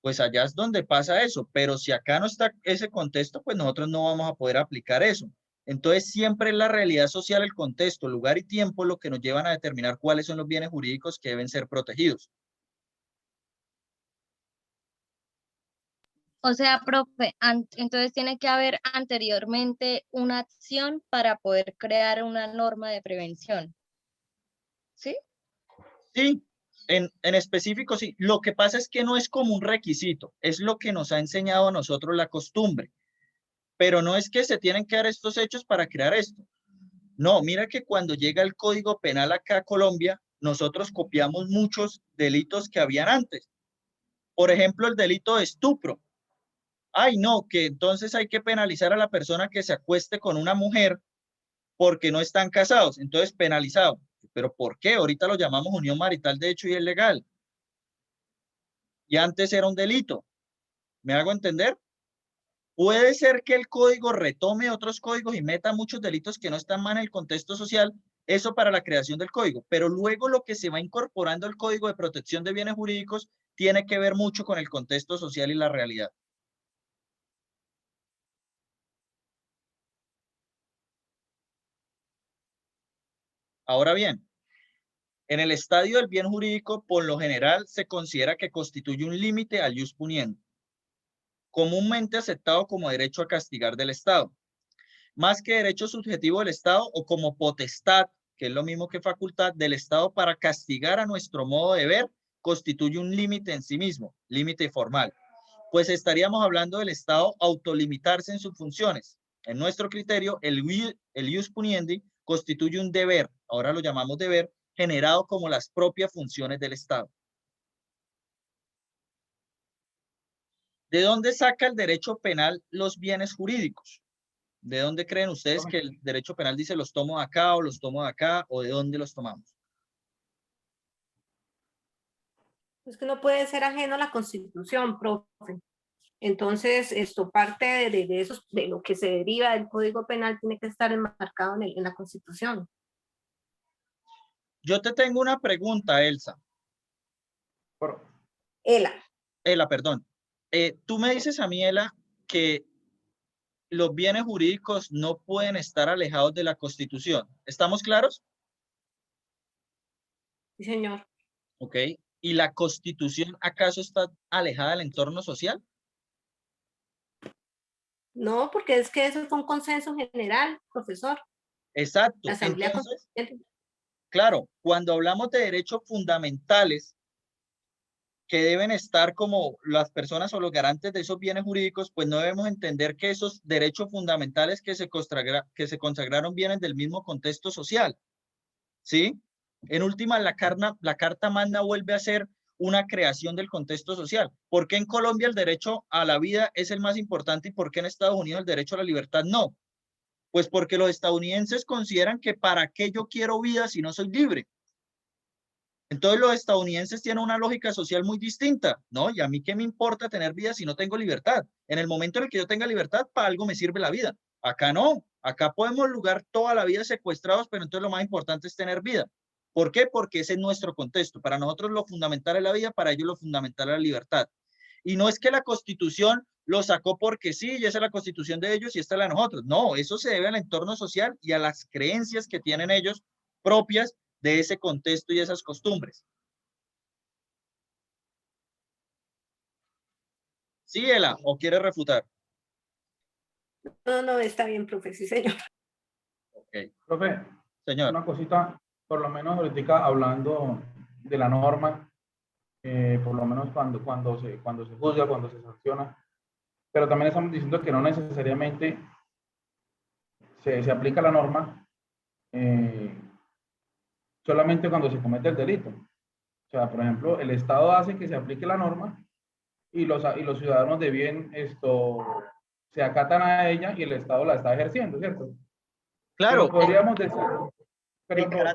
Pues allá es donde pasa eso, pero si acá no está ese contexto, pues nosotros no vamos a poder aplicar eso. Entonces siempre es la realidad social, el contexto, lugar y tiempo lo que nos llevan a determinar cuáles son los bienes jurídicos que deben ser protegidos. O sea, profe, entonces tiene que haber anteriormente una acción para poder crear una norma de prevención. ¿Sí? Sí, en específico sí. Lo que pasa es que no es como un requisito, es lo que nos ha enseñado a nosotros la costumbre. Pero no es que se tienen que dar estos hechos para crear esto. No, mira que cuando llega el Código Penal acá a Colombia, nosotros copiamos muchos delitos que habían antes. Por ejemplo, el delito de estupro. Ay, no, que entonces hay que penalizar a la persona que se acueste con una mujer porque no están casados. Entonces, penalizado. ¿Pero por qué? Ahorita lo llamamos unión marital de hecho y es legal. Y antes era un delito. ¿Me hago entender? Puede ser que el código retome otros códigos y meta muchos delitos que no están mal en el contexto social, eso para la creación del código, pero luego lo que se va incorporando al Código de Protección de Bienes Jurídicos tiene que ver mucho con el contexto social y la realidad. Ahora bien, en el estadio del bien jurídico, por lo general, se considera que constituye un límite al ius puniendi, comúnmente aceptado como derecho a castigar del Estado, más que derecho subjetivo del Estado o como potestad, que es lo mismo que facultad del Estado para castigar a nuestro modo de ver, constituye un límite en sí mismo, límite formal. Pues estaríamos hablando del Estado autolimitarse en sus funciones. En nuestro criterio, el ius puniendi constituye un deber, ahora lo llamamos deber, generado como las propias funciones del Estado. ¿De dónde saca el derecho penal los bienes jurídicos? ¿De dónde creen ustedes que el derecho penal dice los tomo de acá o los tomo de acá o de dónde los tomamos? Es que no puede ser ajeno a la Constitución, profe. Entonces, esto parte de esos, de lo que se deriva del Código Penal tiene que estar enmarcado en la Constitución. Yo te tengo una pregunta, Elsa. Ela, perdón. Tú me dices a mí, Ela, que los bienes jurídicos no pueden estar alejados de la Constitución. ¿Estamos claros? Sí, señor. ¿Ok? ¿Y la Constitución acaso está alejada del entorno social? No, porque es que eso fue un consenso general, profesor. Exacto. La Asamblea Entonces, Constituyente. claro, cuando hablamos de derechos fundamentales que deben estar como las personas o los garantes de esos bienes jurídicos, pues no debemos entender que esos derechos fundamentales que se consagraron vienen del mismo contexto social, ¿sí? En última, la Carta Magna vuelve a ser una creación del contexto social. ¿Por qué en Colombia el derecho a la vida es el más importante y por qué en Estados Unidos el derecho a la libertad no? Pues porque los estadounidenses consideran que ¿para qué yo quiero vida si no soy libre? Entonces los estadounidenses tienen una lógica social muy distinta, ¿no? Y a mí qué me importa tener vida si no tengo libertad. En el momento en el que yo tenga libertad, para algo me sirve la vida. Acá no, acá podemos lugar toda la vida secuestrados, pero entonces lo más importante es tener vida. ¿Por qué? Porque ese es nuestro contexto. Para nosotros lo fundamental es la vida, para ellos lo fundamental es la libertad. Y no es que la Constitución lo sacó porque sí, y esa es la Constitución de ellos y esta es la de nosotros. No, eso se debe al entorno social y a las creencias que tienen ellos propias de ese contexto y esas costumbres. ¿Sí, Ela? ¿O quiere refutar? No, no, está bien, profe, sí, señor. Ok. Profe, señor. Una cosita, por lo menos ahorita hablando de la norma, por lo menos cuando se juzga, cuando se sanciona, pero también estamos diciendo que no necesariamente se aplica la norma solamente cuando se comete el delito. O sea, por ejemplo, el Estado hace que se aplique la norma y los ciudadanos de bien se acatan a ella y el Estado la está ejerciendo, ¿cierto? Claro. Pero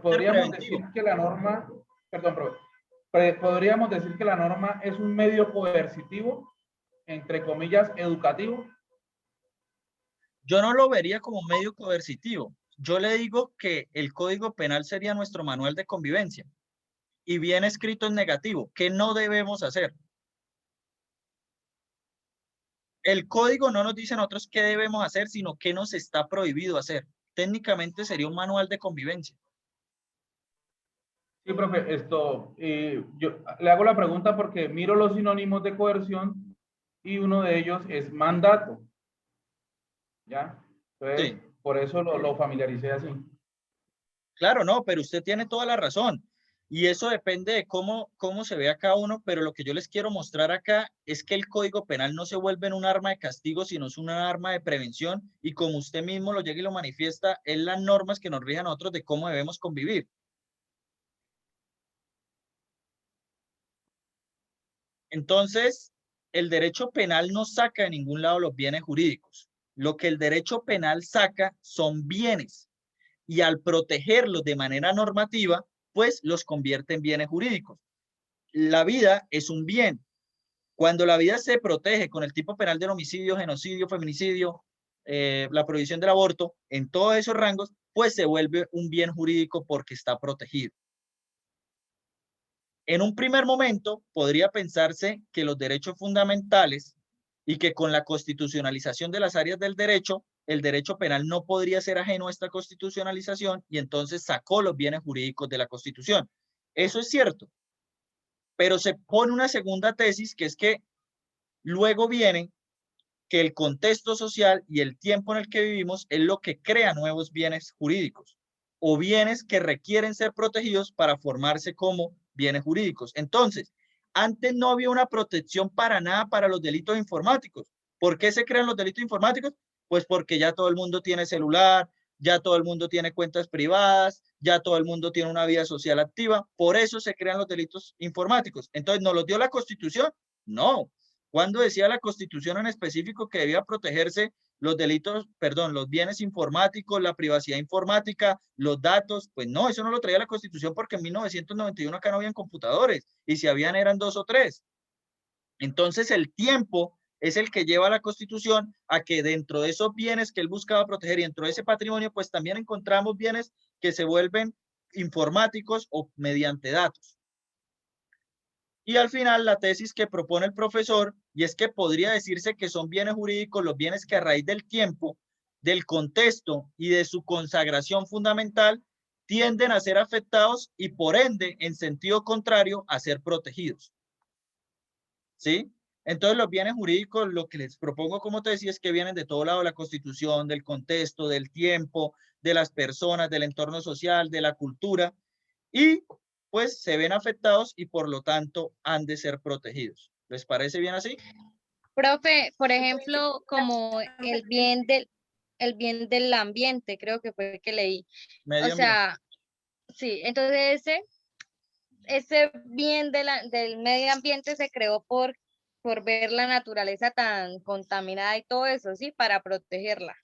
podríamos decir que la norma, perdón, podríamos decir que la norma es un medio coercitivo, entre comillas, educativo. Yo no lo vería como medio coercitivo. Yo le digo que el Código Penal sería nuestro manual de convivencia y bien escrito en negativo, que no debemos hacer. El código no nos dice a nosotros qué debemos hacer, sino qué nos está prohibido hacer. Técnicamente sería un manual de convivencia. Sí, profe, yo le hago la pregunta porque miro los sinónimos de coerción y uno de ellos es mandato. ¿Ya? Entonces, sí. Por eso lo familiaricé así. Claro, no, pero usted tiene toda la razón. Y eso depende de cómo se ve a cada uno, pero lo que yo les quiero mostrar acá es que el Código Penal no se vuelve en un arma de castigo, sino es una arma de prevención y como usted mismo lo llega y lo manifiesta, es las normas que nos rigen a nosotros de cómo debemos convivir. Entonces, el derecho penal no saca de ningún lado los bienes jurídicos. Lo que el derecho penal saca son bienes y al protegerlos de manera normativa, pues los convierte en bienes jurídicos. La vida es un bien. Cuando la vida se protege con el tipo penal del homicidio, genocidio, feminicidio, la prohibición del aborto, en todos esos rangos, pues se vuelve un bien jurídico porque está protegido. En un primer momento podría pensarse que los derechos fundamentales y que con la constitucionalización de las áreas del derecho, el derecho penal no podría ser ajeno a esta constitucionalización y entonces sacó los bienes jurídicos de la Constitución. Eso es cierto, pero se pone una segunda tesis que es que luego viene que el contexto social y el tiempo en el que vivimos es lo que crea nuevos bienes jurídicos o bienes que requieren ser protegidos para formarse como bienes jurídicos. Entonces, antes no había una protección para nada para los delitos informáticos. ¿Por qué se crean los delitos informáticos? Pues porque ya todo el mundo tiene celular, ya todo el mundo tiene cuentas privadas, ya todo el mundo tiene una vida social activa. Por eso se crean los delitos informáticos. Entonces, ¿nos los dio la Constitución? No. ¿Cuándo decía la Constitución en específico que debía protegerse los delitos, perdón, los bienes informáticos, la privacidad informática, los datos? Pues no, eso no lo traía la Constitución porque en 1991 acá no habían computadores y si habían eran 2 o 3. Entonces el tiempo es el que lleva a la Constitución a que dentro de esos bienes que él buscaba proteger y dentro de ese patrimonio, pues también encontramos bienes que se vuelven informáticos o mediante datos. Y al final la tesis que propone el profesor, y es que podría decirse que son bienes jurídicos los bienes que a raíz del tiempo, del contexto y de su consagración fundamental, tienden a ser afectados y por ende, en sentido contrario, a ser protegidos. ¿Sí? Entonces los bienes jurídicos, lo que les propongo, como te decía, es que vienen de todo lado de la Constitución, del contexto, del tiempo, de las personas, del entorno social, de la cultura, y pues se ven afectados y por lo tanto han de ser protegidos. ¿Les parece bien así? Profe, por ejemplo, como el bien del ambiente, creo que fue el que leí. Medio O sea, sí, entonces ese bien del medio ambiente se creó por ver la naturaleza tan contaminada y todo eso, ¿sí? Para protegerla.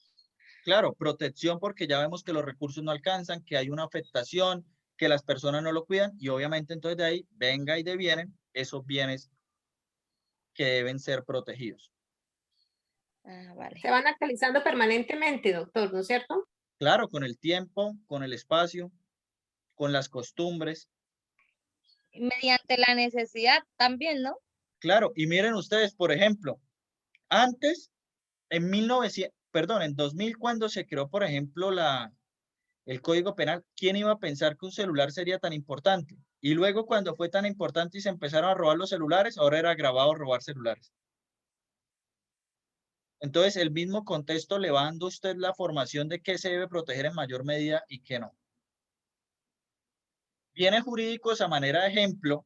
Claro, protección porque ya vemos que los recursos no alcanzan, que hay una afectación, que las personas no lo cuidan y obviamente entonces de ahí venga y devienen esos bienes que deben ser protegidos. Ah, vale. Se van actualizando permanentemente, doctor, ¿no es cierto? Claro, con el tiempo, con el espacio, con las costumbres. Mediante la necesidad también, ¿no? Claro, y miren ustedes, por ejemplo, antes, en 2000, cuando se creó, por ejemplo, el Código Penal, ¿quién iba a pensar que un celular sería tan importante? Y luego cuando fue tan importante y se empezaron a robar los celulares, ahora era agravado robar celulares. Entonces, el mismo contexto le va dando a usted la formación de qué se debe proteger en mayor medida y qué no. Bienes jurídicos a manera de ejemplo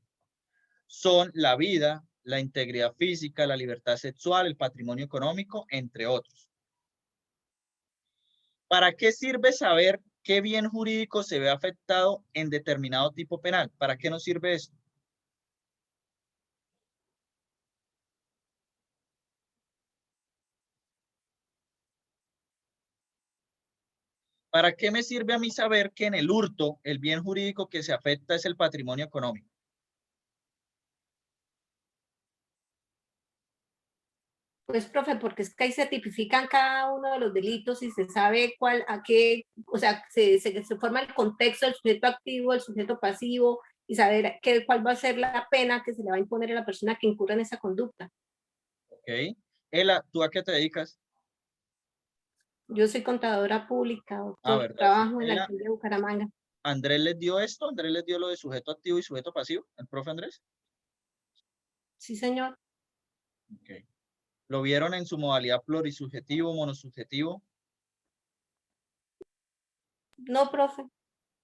son la vida, la integridad física, la libertad sexual, el patrimonio económico, entre otros. ¿Para qué sirve saber qué bien jurídico se ve afectado en determinado tipo penal? ¿Para qué nos sirve esto? ¿Para qué me sirve a mí saber que en el hurto el bien jurídico que se afecta es el patrimonio económico? Pues, profe, porque es que ahí se tipifican cada uno de los delitos y se sabe cuál, a qué, o sea, se forma el contexto del sujeto activo, el sujeto pasivo, y saber cuál va a ser la pena que se le va a imponer a la persona que incurra en esa conducta. Ok. Ela, ¿tú a qué te dedicas? Yo soy contadora pública, doctor, ¿Verdad? trabajo en la Ela, alcaldía de Bucaramanga. ¿Andrés les dio esto? ¿Andrés les dio lo de sujeto activo y sujeto pasivo? ¿El profe Andrés? Sí, señor. Ok. ¿Lo vieron en su modalidad plurisubjetivo, monosubjetivo? No, profe.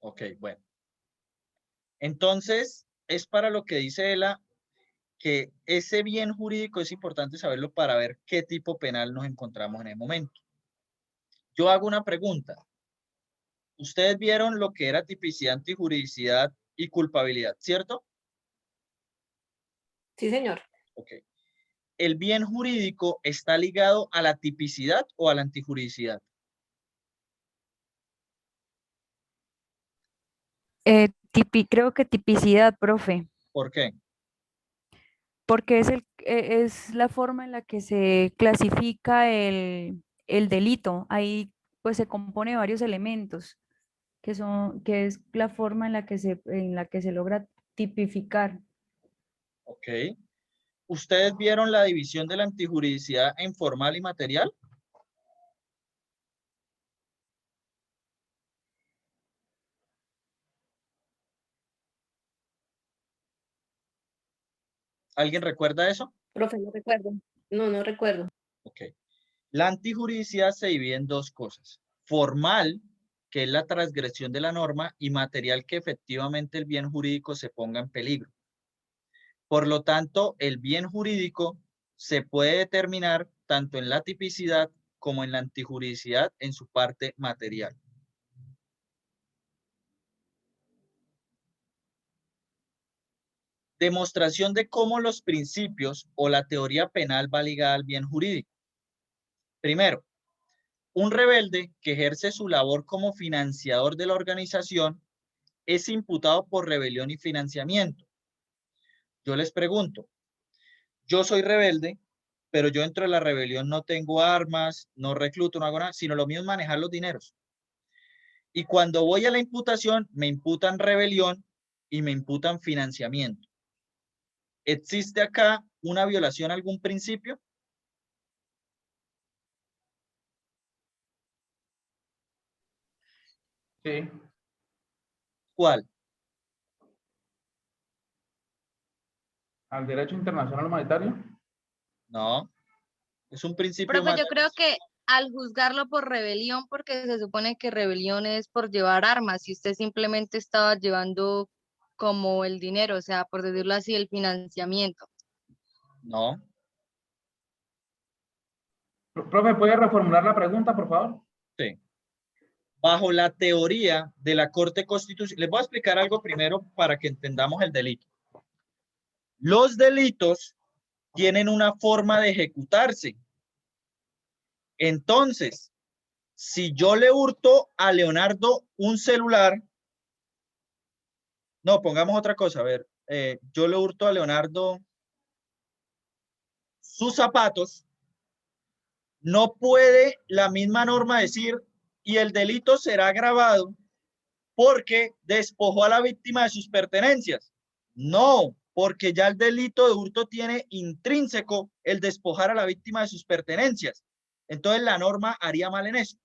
Ok, bueno. Entonces, es para lo que dice Ela, que ese bien jurídico es importante saberlo para ver qué tipo penal nos encontramos en el momento. Yo hago una pregunta. Ustedes vieron lo que era tipicidad, antijuridicidad y culpabilidad, ¿cierto? Sí, señor. Ok. ¿El bien jurídico está ligado a la tipicidad o a la antijuridicidad? Creo que tipicidad, profe, ¿Por qué? porque es la forma en la que se clasifica el delito. Ahí pues se compone de varios elementos, que es la forma en la que se logra tipificar. Ok. ¿Ustedes vieron la división de la antijuridicidad en formal y material? ¿Alguien recuerda eso? Profe, no recuerdo. No recuerdo. Ok. La antijuridicidad se divide en dos cosas. Formal, que es la transgresión de la norma, y material, que efectivamente el bien jurídico se ponga en peligro. Por lo tanto, el bien jurídico se puede determinar tanto en la tipicidad como en la antijuridicidad en su parte material. Demostración de cómo los principios o la teoría penal va ligada al bien jurídico. Primero, un rebelde que ejerce su labor como financiador de la organización es imputado por rebelión y financiamiento. Yo les pregunto, yo soy rebelde, pero yo dentro de la rebelión no tengo armas, no recluto, no hago nada, sino lo mío es manejar los dineros. Y cuando voy a la imputación, me imputan rebelión y me imputan financiamiento. ¿Existe acá una violación a algún principio? Sí. ¿Cuál? ¿Al derecho internacional humanitario? No, es un principio Profe, más. yo creo que al juzgarlo por rebelión, porque se supone que rebelión es por llevar armas y usted simplemente estaba llevando como el dinero, o sea, por decirlo así, el financiamiento. No. Profe, ¿puede reformular la pregunta, por favor? Sí. Bajo la teoría de la Corte Constitucional, les voy a explicar algo primero para que entendamos el delito. Los delitos tienen una forma de ejecutarse. Entonces, si yo le hurto a Leonardo un celular, no, pongamos otra cosa, a ver, yo le hurto a Leonardo sus zapatos, no puede la misma norma decir, y el delito será agravado porque despojó a la víctima de sus pertenencias. No, porque ya el delito de hurto tiene intrínseco el despojar a la víctima de sus pertenencias. Entonces la norma haría mal en eso.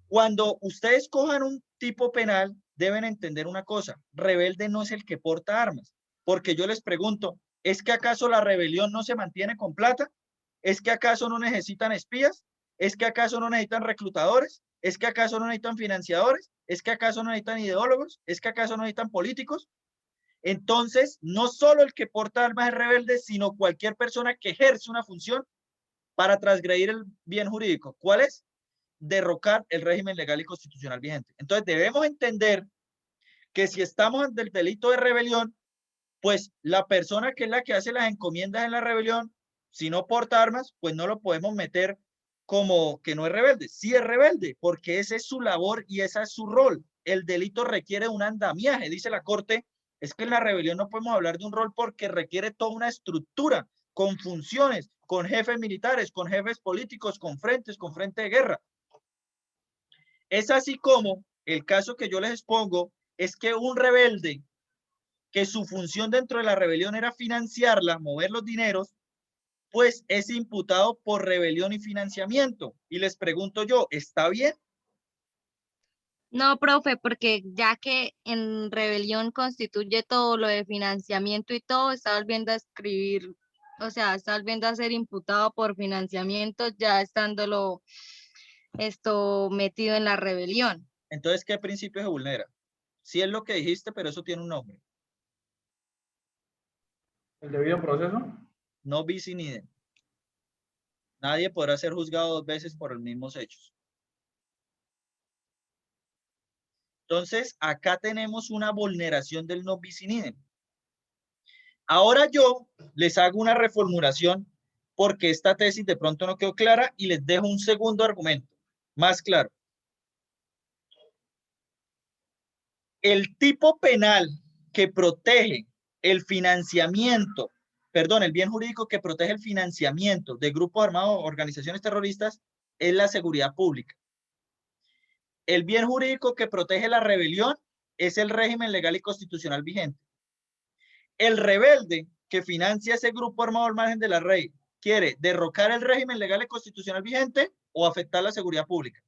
Cuando ustedes cojan un tipo penal, deben entender una cosa, rebelde no es el que porta armas, porque yo les pregunto, ¿es que acaso la rebelión no se mantiene con plata? ¿Es que acaso no necesitan espías? ¿Es que acaso no necesitan reclutadores? ¿Es que acaso no necesitan financiadores? ¿Es que acaso no necesitan ideólogos? ¿Es que acaso no necesitan políticos? Entonces, no solo el que porta armas es rebelde, sino cualquier persona que ejerce una función para transgredir el bien jurídico. ¿Cuál es? Derrocar el régimen legal y constitucional vigente. Entonces, debemos entender que si estamos ante el delito de rebelión, pues la persona que es la que hace las encomiendas en la rebelión, si no porta armas, pues no lo podemos meter como que no es rebelde. Sí es rebelde, porque esa es su labor y esa es su rol. El delito requiere un andamiaje, dice la Corte. Es que en la rebelión no podemos hablar de un rol porque requiere toda una estructura, con funciones, con jefes militares, con jefes políticos, con frente de guerra. Es así como el caso que yo les expongo es que un rebelde que su función dentro de la rebelión era financiarla, mover los dineros, pues es imputado por rebelión y financiamiento. Y les pregunto yo, ¿está bien? No, profe, porque ya que en rebelión constituye todo lo de financiamiento y todo, está volviendo a escribir, o sea, está volviendo a ser imputado por financiamiento ya estándolo esto metido en la rebelión. Entonces, ¿qué principio se vulnera? Sí es lo que dijiste, pero eso tiene un nombre. ¿El debido proceso? No bis in idem. Nadie podrá ser juzgado dos veces por los mismos hechos. Entonces, acá tenemos una vulneración del no bis in idem. Ahora yo les hago una reformulación porque esta tesis de pronto no quedó clara y les dejo un segundo argumento más claro. El tipo penal que protege el financiamiento, perdón, el bien jurídico que protege el financiamiento de grupos armados o organizaciones terroristas es la seguridad pública. El bien jurídico que protege la rebelión es el régimen legal y constitucional vigente. El rebelde que financia ese grupo armado al margen de la ley quiere derrocar el régimen legal y constitucional vigente o afectar la seguridad pública.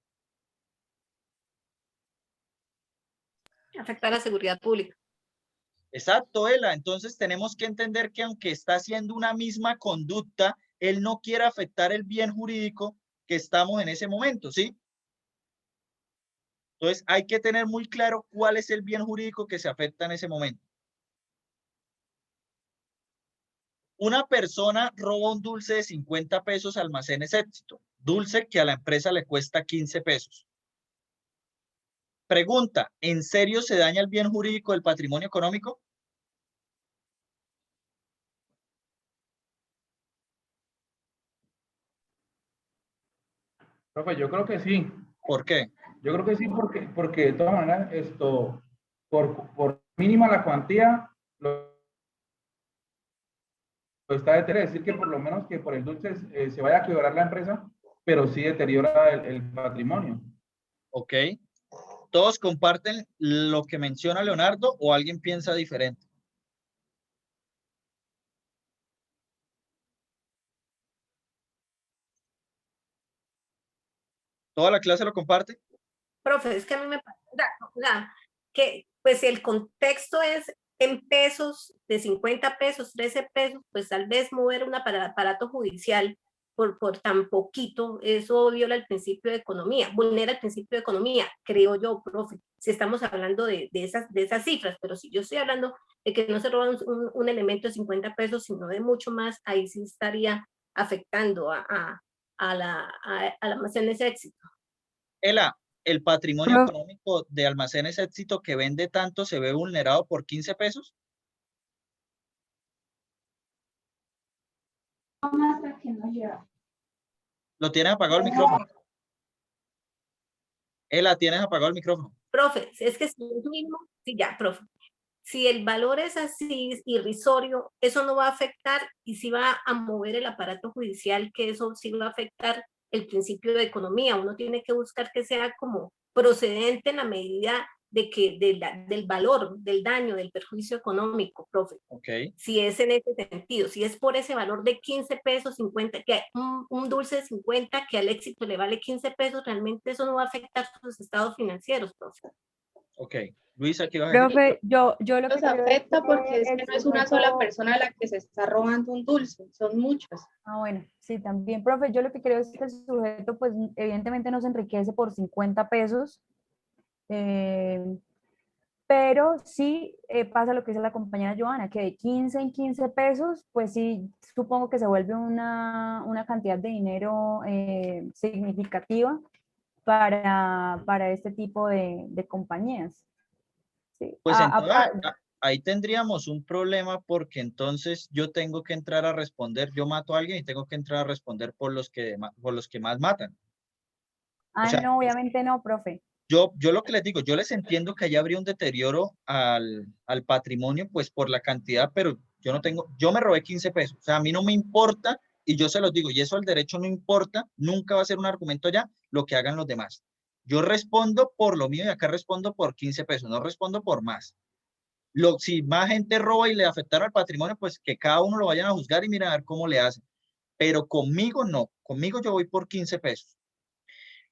Afectar la seguridad pública. Exacto, Ela. Entonces tenemos que entender que aunque está haciendo una misma conducta, él no quiere afectar el bien jurídico que estamos en ese momento, ¿sí? Entonces hay que tener muy claro cuál es el bien jurídico que se afecta en ese momento. Una persona roba un dulce de 50 pesos a Almacenes Éxito, dulce que a la empresa le cuesta 15 pesos. Pregunta, ¿en serio se daña el bien jurídico del patrimonio económico? Profe, yo creo que sí. ¿Por qué? Yo creo que sí, porque de todas maneras, por mínima la cuantía, lo está deteriorando. Es decir, que por lo menos que por el dulce se vaya a quebrar la empresa, pero sí deteriora el patrimonio. Ok. ¿Todos comparten lo que menciona Leonardo o alguien piensa diferente? ¿Toda la clase lo comparte? Profe, es que a mí me parece, que Pues si el contexto es en pesos, de 50 pesos, 13 pesos, pues tal vez mover un aparato judicial por tan poquito, eso viola el principio de economía, vulnera el principio de economía, creo yo, profe, si estamos hablando de esas cifras, pero si yo estoy hablando de que no se roba un elemento de 50 pesos, sino de mucho más, ahí sí estaría afectando a Almacenes Éxito. Ela, ¿el patrimonio económico de Almacenes Éxito que vende tanto se ve vulnerado por 15 pesos? ¿Lo tienes apagado el micrófono? Ela, ¿tienes apagado el micrófono? Profe, es que si es mismo, sí, ya, profe. Si el valor es así irrisorio, eso no va a afectar y sí va a mover el aparato judicial, que eso sí va a afectar el principio de economía. Uno tiene que buscar que sea como procedente en la medida de que del valor, del daño, del perjuicio económico, profe. Okay. Si es en ese sentido, si es por ese valor de 15 pesos, 50, que un dulce de 50 que al Éxito le vale 15 pesos, realmente eso no va a afectar sus estados financieros, profe. Ok. Luisa, ¿qué vas a decir? Profe, yo lo que Nos afecta porque es que no es una sola persona la que se está robando un dulce, son muchos. Ah, bueno, sí, también, profe, yo lo que creo es que el sujeto, pues, evidentemente no se enriquece por 50 pesos, pero sí pasa lo que dice la compañera Joana, que de 15 en 15 pesos, pues sí, supongo que se vuelve una cantidad de dinero significativa para este tipo de compañías. Sí. Pues entonces, ahí tendríamos un problema porque entonces yo tengo que entrar a responder, yo mato a alguien y tengo que entrar a responder por los que más matan. Ah, o sea, no, obviamente no, profe. Yo lo que les digo, yo les entiendo que allá habría un deterioro al patrimonio, pues por la cantidad, pero yo me robé 15 pesos, o sea, a mí no me importa, y yo se los digo, y eso al derecho no importa, nunca va a ser un argumento ya lo que hagan los demás. Yo respondo por lo mío y acá respondo por 15 pesos, no respondo por más. Si más gente roba y le afectaron al patrimonio, pues que cada uno lo vayan a juzgar y miren a ver cómo le hacen. Pero conmigo no, conmigo yo voy por 15 pesos.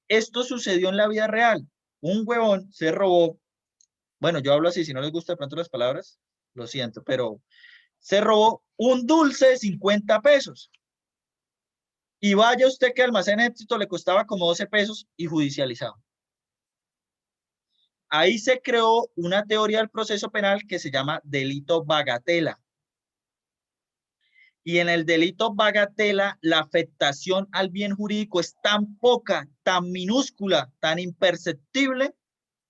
Esto sucedió en la vida real. Un huevón se robó, bueno, yo hablo así, si no les gusta de pronto las palabras, lo siento, pero se robó un dulce de 50 pesos. Y vaya usted que Almacenes Éxito le costaba como 12 pesos y judicializado. Ahí se creó una teoría del proceso penal que se llama delito bagatela. Y en el delito bagatela, la afectación al bien jurídico es tan poca, tan minúscula, tan imperceptible,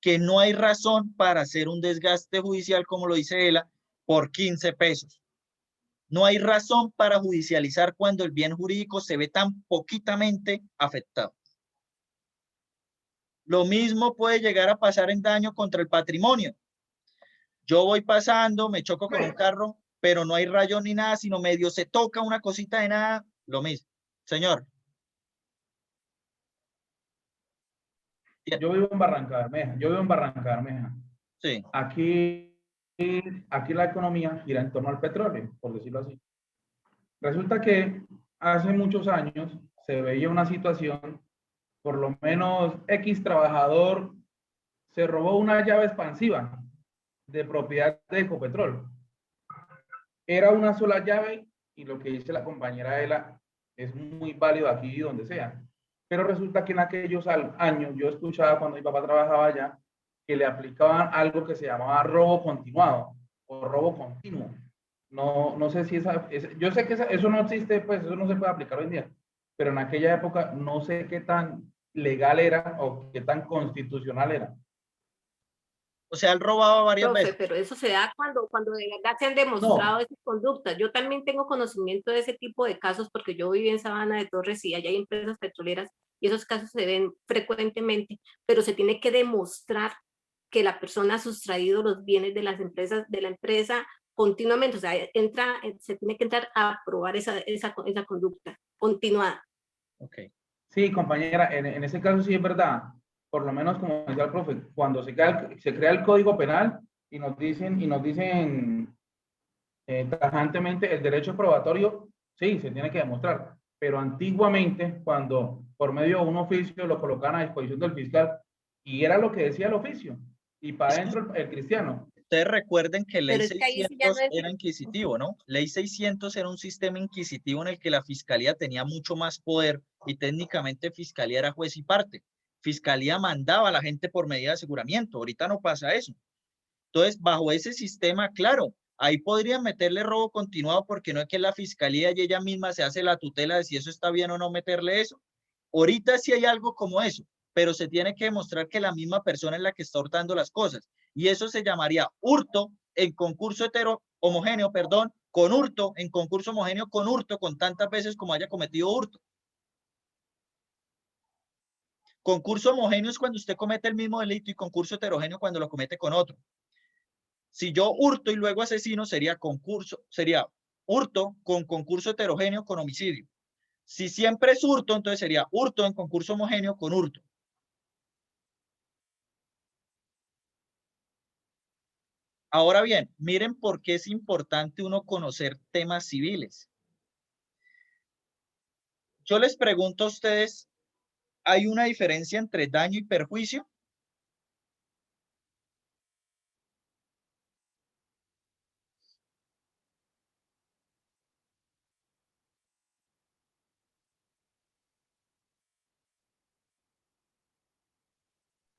que no hay razón para hacer un desgaste judicial, como lo dice Ela, por 15 pesos. No hay razón para judicializar cuando el bien jurídico se ve tan poquitamente afectado. Lo mismo puede llegar a pasar en daño contra el patrimonio. Yo voy pasando, me choco con un carro, pero no hay rayón ni nada, sino medio se toca una cosita de nada, lo mismo. Señor. Yo vivo en Barranca Bermeja. Sí. Aquí la economía gira en torno al petróleo, por decirlo así. Resulta que hace muchos años se veía una situación, por lo menos X trabajador se robó una llave expansiva de propiedad de Ecopetrol. Era una sola llave y lo que dice la compañera Ela es muy válido aquí y donde sea. Pero resulta que en aquellos años yo escuchaba cuando mi papá trabajaba allá que le aplicaban algo que se llamaba robo continuado o robo continuo. No sé si yo sé que eso no existe, pues eso no se puede aplicar hoy en día, pero en aquella época no sé qué tan legal era o qué tan constitucional era. O sea, él robaba varias veces. Pero eso se da cuando de verdad se han demostrado esas conductas. Yo también tengo conocimiento de ese tipo de casos porque yo viví en Sabana de Torres y allá hay empresas petroleras y esos casos se ven frecuentemente, pero se tiene que demostrar que la persona ha sustraído los bienes de las empresas, de la empresa continuamente. O sea, se tiene que entrar a probar esa conducta continuada. Okay. Sí, compañera, en ese caso sí es verdad. Por lo menos, como decía el profe, cuando se crea el Código Penal y nos dicen tajantemente el derecho probatorio, sí, se tiene que demostrar. Pero antiguamente, cuando por medio de un oficio lo colocaban a disposición del fiscal, y era lo que decía el oficio, Y para adentro el cristiano. Ustedes recuerden que Ley Pero es que ahí sí ya 600 no es- era inquisitivo, ¿no? Ley 600 era un sistema inquisitivo en el que la fiscalía tenía mucho más poder y técnicamente fiscalía era juez y parte. Fiscalía mandaba a la gente por medida de aseguramiento. Ahorita no pasa eso. Entonces, bajo ese sistema, claro, ahí podrían meterle robo continuado porque no es que la fiscalía y ella misma se hace la tutela de si eso está bien o no meterle eso. Ahorita sí hay algo como eso, pero se tiene que demostrar que la misma persona es la que está hurtando las cosas. Y eso se llamaría hurto en concurso homogéneo, perdón, con hurto, en concurso homogéneo con hurto, con tantas veces como haya cometido hurto. Concurso homogéneo es cuando usted comete el mismo delito y concurso heterogéneo cuando lo comete con otro. Si yo hurto y luego asesino, sería hurto con concurso heterogéneo con homicidio. Si siempre es hurto, entonces sería hurto en concurso homogéneo con hurto. Ahora bien, miren por qué es importante uno conocer temas civiles. Yo les pregunto a ustedes, ¿hay una diferencia entre daño y perjuicio?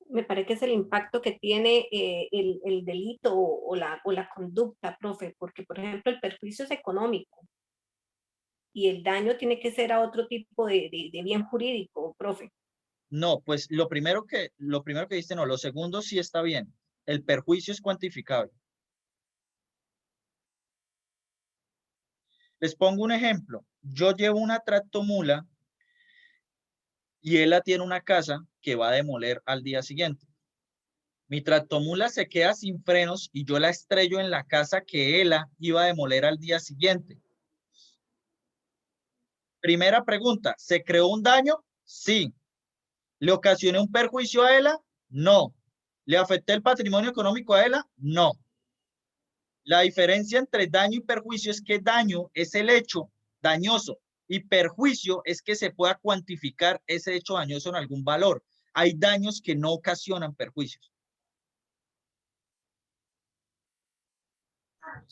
Me parece que es el impacto que tiene el delito o la conducta, profe, porque por ejemplo el perjuicio es económico y el daño tiene que ser a otro tipo de bien jurídico, profe. No, pues lo primero que dijiste, no, lo segundo sí está bien. El perjuicio es cuantificable. Les pongo un ejemplo. Yo llevo una tractomula y él tiene una casa que va a demoler al día siguiente. Mi tractomula se queda sin frenos y yo la estrello en la casa que él iba a demoler al día siguiente. Primera pregunta, ¿se creó un daño? Sí. ¿Le ocasioné un perjuicio a él? No. ¿Le afecté el patrimonio económico a él? No. La diferencia entre daño y perjuicio es que daño es el hecho dañoso y perjuicio es que se pueda cuantificar ese hecho dañoso en algún valor. Hay daños que no ocasionan perjuicios.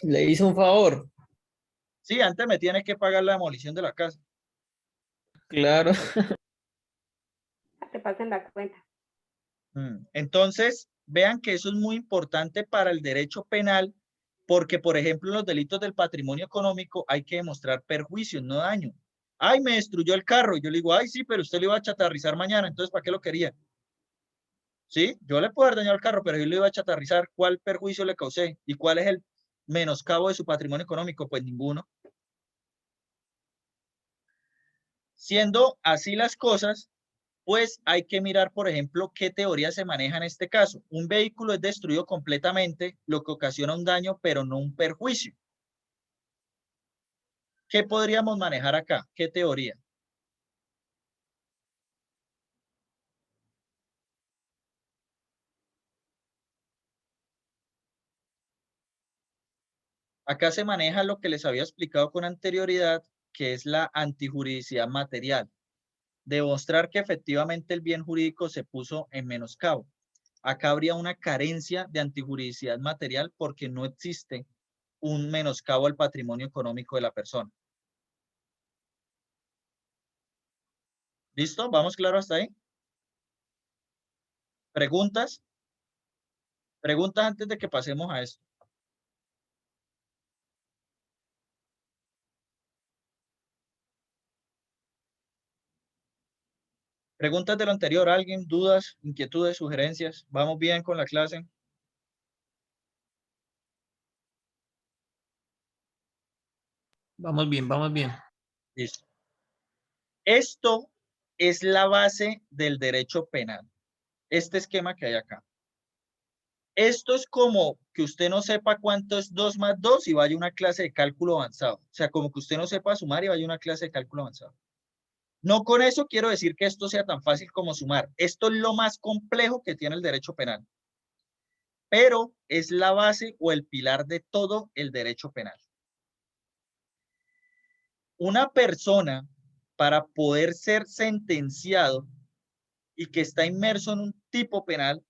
Le hizo un favor. Sí, antes me tiene que pagar la demolición de la casa. Claro. Te pasen la cuenta. Entonces, vean que eso es muy importante para el derecho penal, porque, por ejemplo, en los delitos del patrimonio económico hay que demostrar perjuicios, no daño. Ay, me destruyó el carro. Yo le digo, ay, sí, pero usted lo iba a chatarrizar mañana, entonces, ¿para qué lo quería? Sí, yo le puedo haber dañado el carro, pero yo lo iba a chatarrizar. ¿Cuál perjuicio le causé? ¿Y cuál es el menoscabo de su patrimonio económico? Pues ninguno. Siendo así las cosas, pues hay que mirar, por ejemplo, qué teoría se maneja en este caso. Un vehículo es destruido completamente, lo que ocasiona un daño, pero no un perjuicio. ¿Qué podríamos manejar acá? ¿Qué teoría? Acá se maneja lo que les había explicado con anterioridad, que es la antijuridicidad material. Demostrar que efectivamente el bien jurídico se puso en menoscabo. Acá habría una carencia de antijuridicidad material porque no existe un menoscabo al patrimonio económico de la persona. ¿Listo? ¿Vamos claro hasta ahí? ¿Preguntas? Preguntas antes de que pasemos a esto. ¿Preguntas de lo anterior? ¿Alguien? ¿Dudas? ¿Inquietudes? ¿Sugerencias? ¿Vamos bien con la clase? Vamos bien, vamos bien. Listo. Esto es la base del derecho penal. Este esquema que hay acá. Esto es como que usted no sepa cuánto es 2 más 2 y vaya a una clase de cálculo avanzado. O sea, como que usted no sepa sumar y vaya a una clase de cálculo avanzado. No con eso quiero decir que esto sea tan fácil como sumar. Esto es lo más complejo que tiene el derecho penal. Pero es la base o el pilar de todo el derecho penal. Una persona, para poder ser sentenciado y que está inmerso en un tipo penal,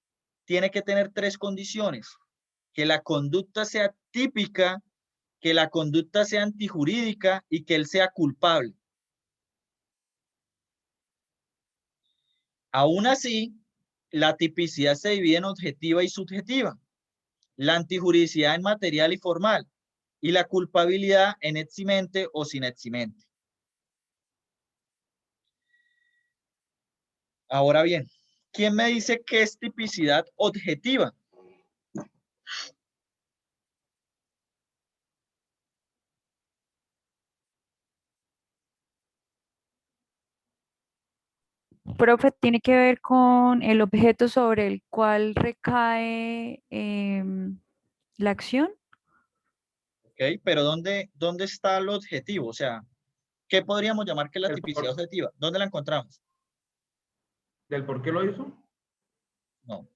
tiene que tener 3 condiciones: que la conducta sea típica, que la conducta sea antijurídica y que él sea culpable. Aún así, la tipicidad se divide en objetiva y subjetiva, la antijuridicidad en material y formal, y la culpabilidad en eximente o sin eximente. Ahora bien, ¿quién me dice qué es tipicidad objetiva? Profe, tiene que ver con el objeto sobre el cual recae la acción. Ok, pero ¿dónde está el objetivo? O sea, ¿qué podríamos llamar que es la tipicidad objetiva? ¿Dónde la encontramos? ¿Del por qué lo hizo? No.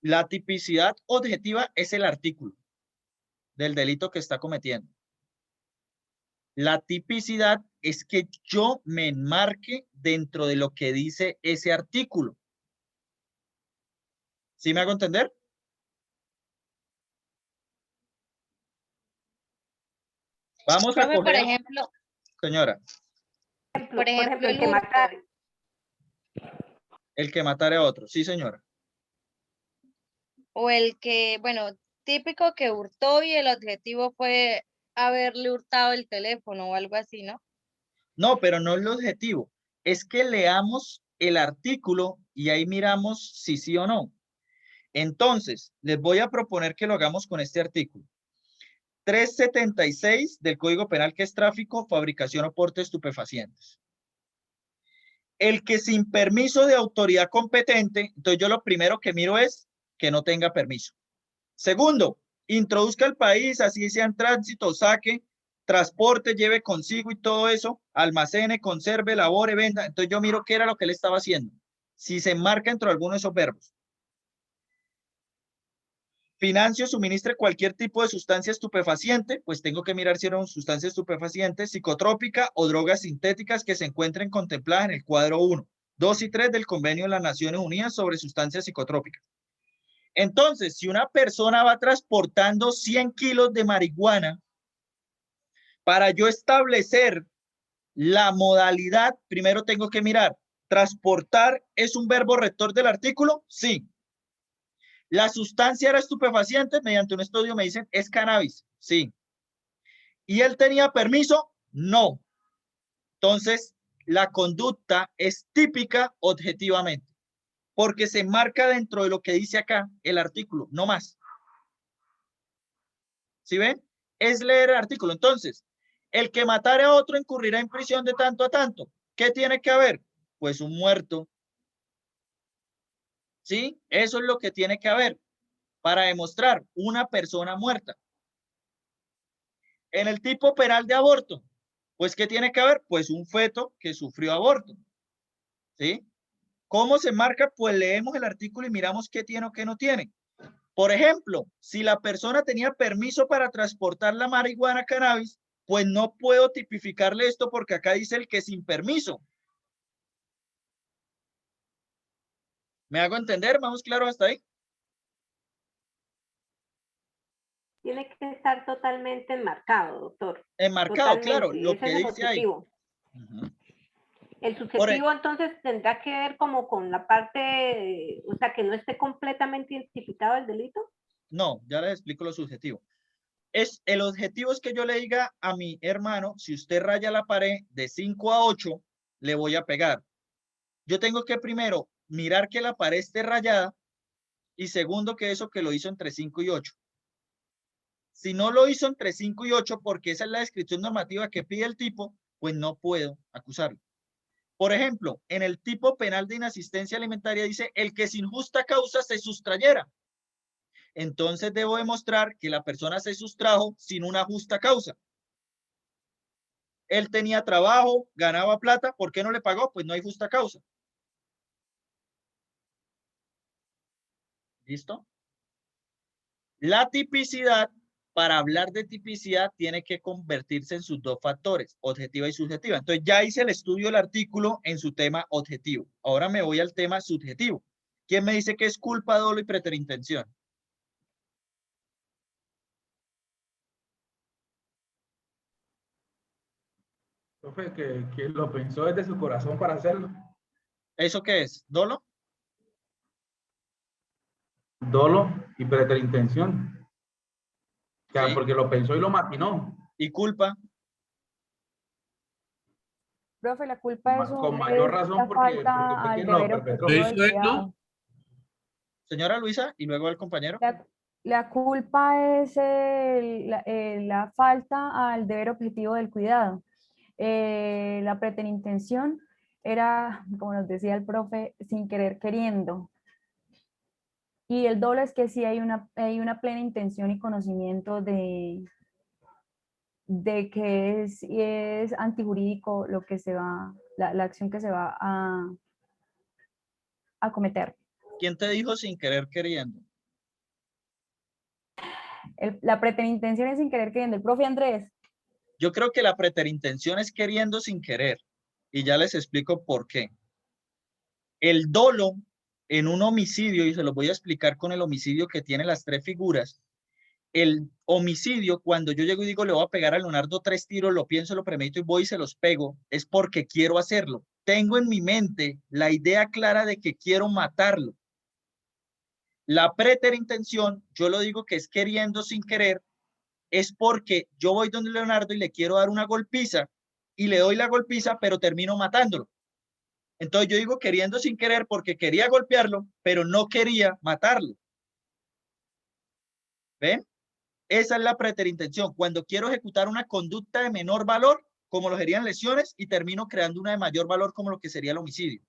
La tipicidad objetiva es el artículo del delito que está cometiendo. La tipicidad es que yo me enmarque dentro de lo que dice ese artículo. ¿Sí me hago entender? Vamos a Profe, por coger, ejemplo, señora, por ejemplo, el que matar. el que matare a otro. Sí, señora. o el que, bueno, típico que hurtó y el objetivo fue haberle hurtado el teléfono o algo así, ¿no? No, pero no es el objetivo. Es que leamos el artículo y ahí miramos si sí o no. Entonces, les voy a proponer que lo hagamos con este artículo. 376 del Código Penal, que es tráfico, fabricación o porte de estupefacientes. El que sin permiso de autoridad competente, entonces yo lo primero que miro es que no tenga permiso. Segundo, introduzca al país, así sea en tránsito, saque, transporte, lleve consigo y todo eso, almacene, conserve, elabore, venda. Entonces yo miro qué era lo que él estaba haciendo. Si se enmarca dentro de alguno de esos verbos. Financie o suministre cualquier tipo de sustancia estupefaciente, pues tengo que mirar si era una sustancia estupefaciente, psicotrópica o drogas sintéticas que se encuentren contempladas en el cuadro 1, 2 y 3 del Convenio de las Naciones Unidas sobre sustancias psicotrópicas. Entonces, si una persona va transportando 100 kilos de marihuana, para yo establecer la modalidad, primero tengo que mirar, ¿transportar es un verbo rector del artículo? Sí. La sustancia era estupefaciente, mediante un estudio me dicen, es cannabis. Sí. ¿Y él tenía permiso? No. Entonces, la conducta es típica objetivamente, porque se enmarca dentro de lo que dice acá el artículo, no más. ¿Sí ven? Es leer el artículo. Entonces, el que matare a otro incurrirá en prisión de tanto a tanto. ¿Qué tiene que haber? Pues un muerto. ¿Sí? Eso es lo que tiene que haber para demostrar una persona muerta. En el tipo penal de aborto, pues ¿qué tiene que haber? Pues un feto que sufrió aborto. ¿Sí? ¿Cómo se marca? Pues leemos el artículo y miramos qué tiene o qué no tiene. Por ejemplo, si la persona tenía permiso para transportar la marihuana cannabis, pues no puedo tipificarle esto porque acá dice el que sin permiso. ¿Me hago entender? ¿Vamos claro hasta ahí? Tiene que estar totalmente enmarcado, doctor. Enmarcado, Totalmente. claro, lo Ese que es el dice ahí. objetivo. El subjetivo entonces tendrá que ver como con la parte, o sea, que no esté completamente identificado el delito. No, ya les explico lo subjetivo. El objetivo es que yo le diga a mi hermano, si usted raya la pared de 5 a 8, le voy a pegar. Yo tengo que primero mirar que la pared esté rayada y segundo que eso que lo hizo entre 5 y 8. Si no lo hizo entre 5 y 8, porque esa es la descripción normativa que pide el tipo, pues no puedo acusarlo. Por ejemplo, en el tipo penal de inasistencia alimentaria dice el que sin justa causa se sustrayera. Entonces debo demostrar que la persona se sustrajo sin una justa causa. Él tenía trabajo, ganaba plata, ¿por qué no le pagó? Pues no hay justa causa. ¿Listo? La tipicidad, para hablar de tipicidad, tiene que convertirse en sus dos factores, objetiva y subjetiva. Entonces ya hice el estudio del artículo en su tema objetivo. Ahora me voy al tema subjetivo. ¿Quién me dice que es culpa, dolo y preterintención? Profe, que lo pensó desde su corazón para hacerlo. ¿Eso qué es? ¿Dolo? Dolo y preterintención. O sea, Sí. porque lo pensó y lo maquinó. ¿Y culpa? Profe, la culpa es, Con mayor razón la porque falta fue al quien lo deber perpetró. objetivo del cuidado. Señora Luisa, y luego el compañero. La culpa es la falta al deber objetivo del cuidado. La preterintención era, como nos decía el profe, sin querer queriendo. Y el dolo es que sí hay una plena intención y conocimiento de que es antijurídico lo que se va, la acción que se va a cometer. ¿Quién te dijo sin querer queriendo? La preterintención es sin querer queriendo. El profe Andrés. Yo creo que la preterintención es queriendo sin querer. Y ya les explico por qué. El dolo en un homicidio, y se lo voy a explicar con el homicidio que tiene las 3 figuras. El homicidio, cuando yo llego y digo le voy a pegar a Leonardo 3 tiros, lo pienso, lo premedito y voy y se los pego, es porque quiero hacerlo. Tengo en mi mente la idea clara de que quiero matarlo. La preterintención, yo lo digo que es queriendo sin querer, es porque yo voy donde Leonardo y le quiero dar una golpiza y le doy la golpiza, pero termino matándolo. Entonces yo digo queriendo sin querer porque quería golpearlo, pero no quería matarlo. ¿Ven? Esa es la preterintención. Cuando quiero ejecutar una conducta de menor valor, como lo serían lesiones, y termino creando una de mayor valor, como lo que sería el homicidio.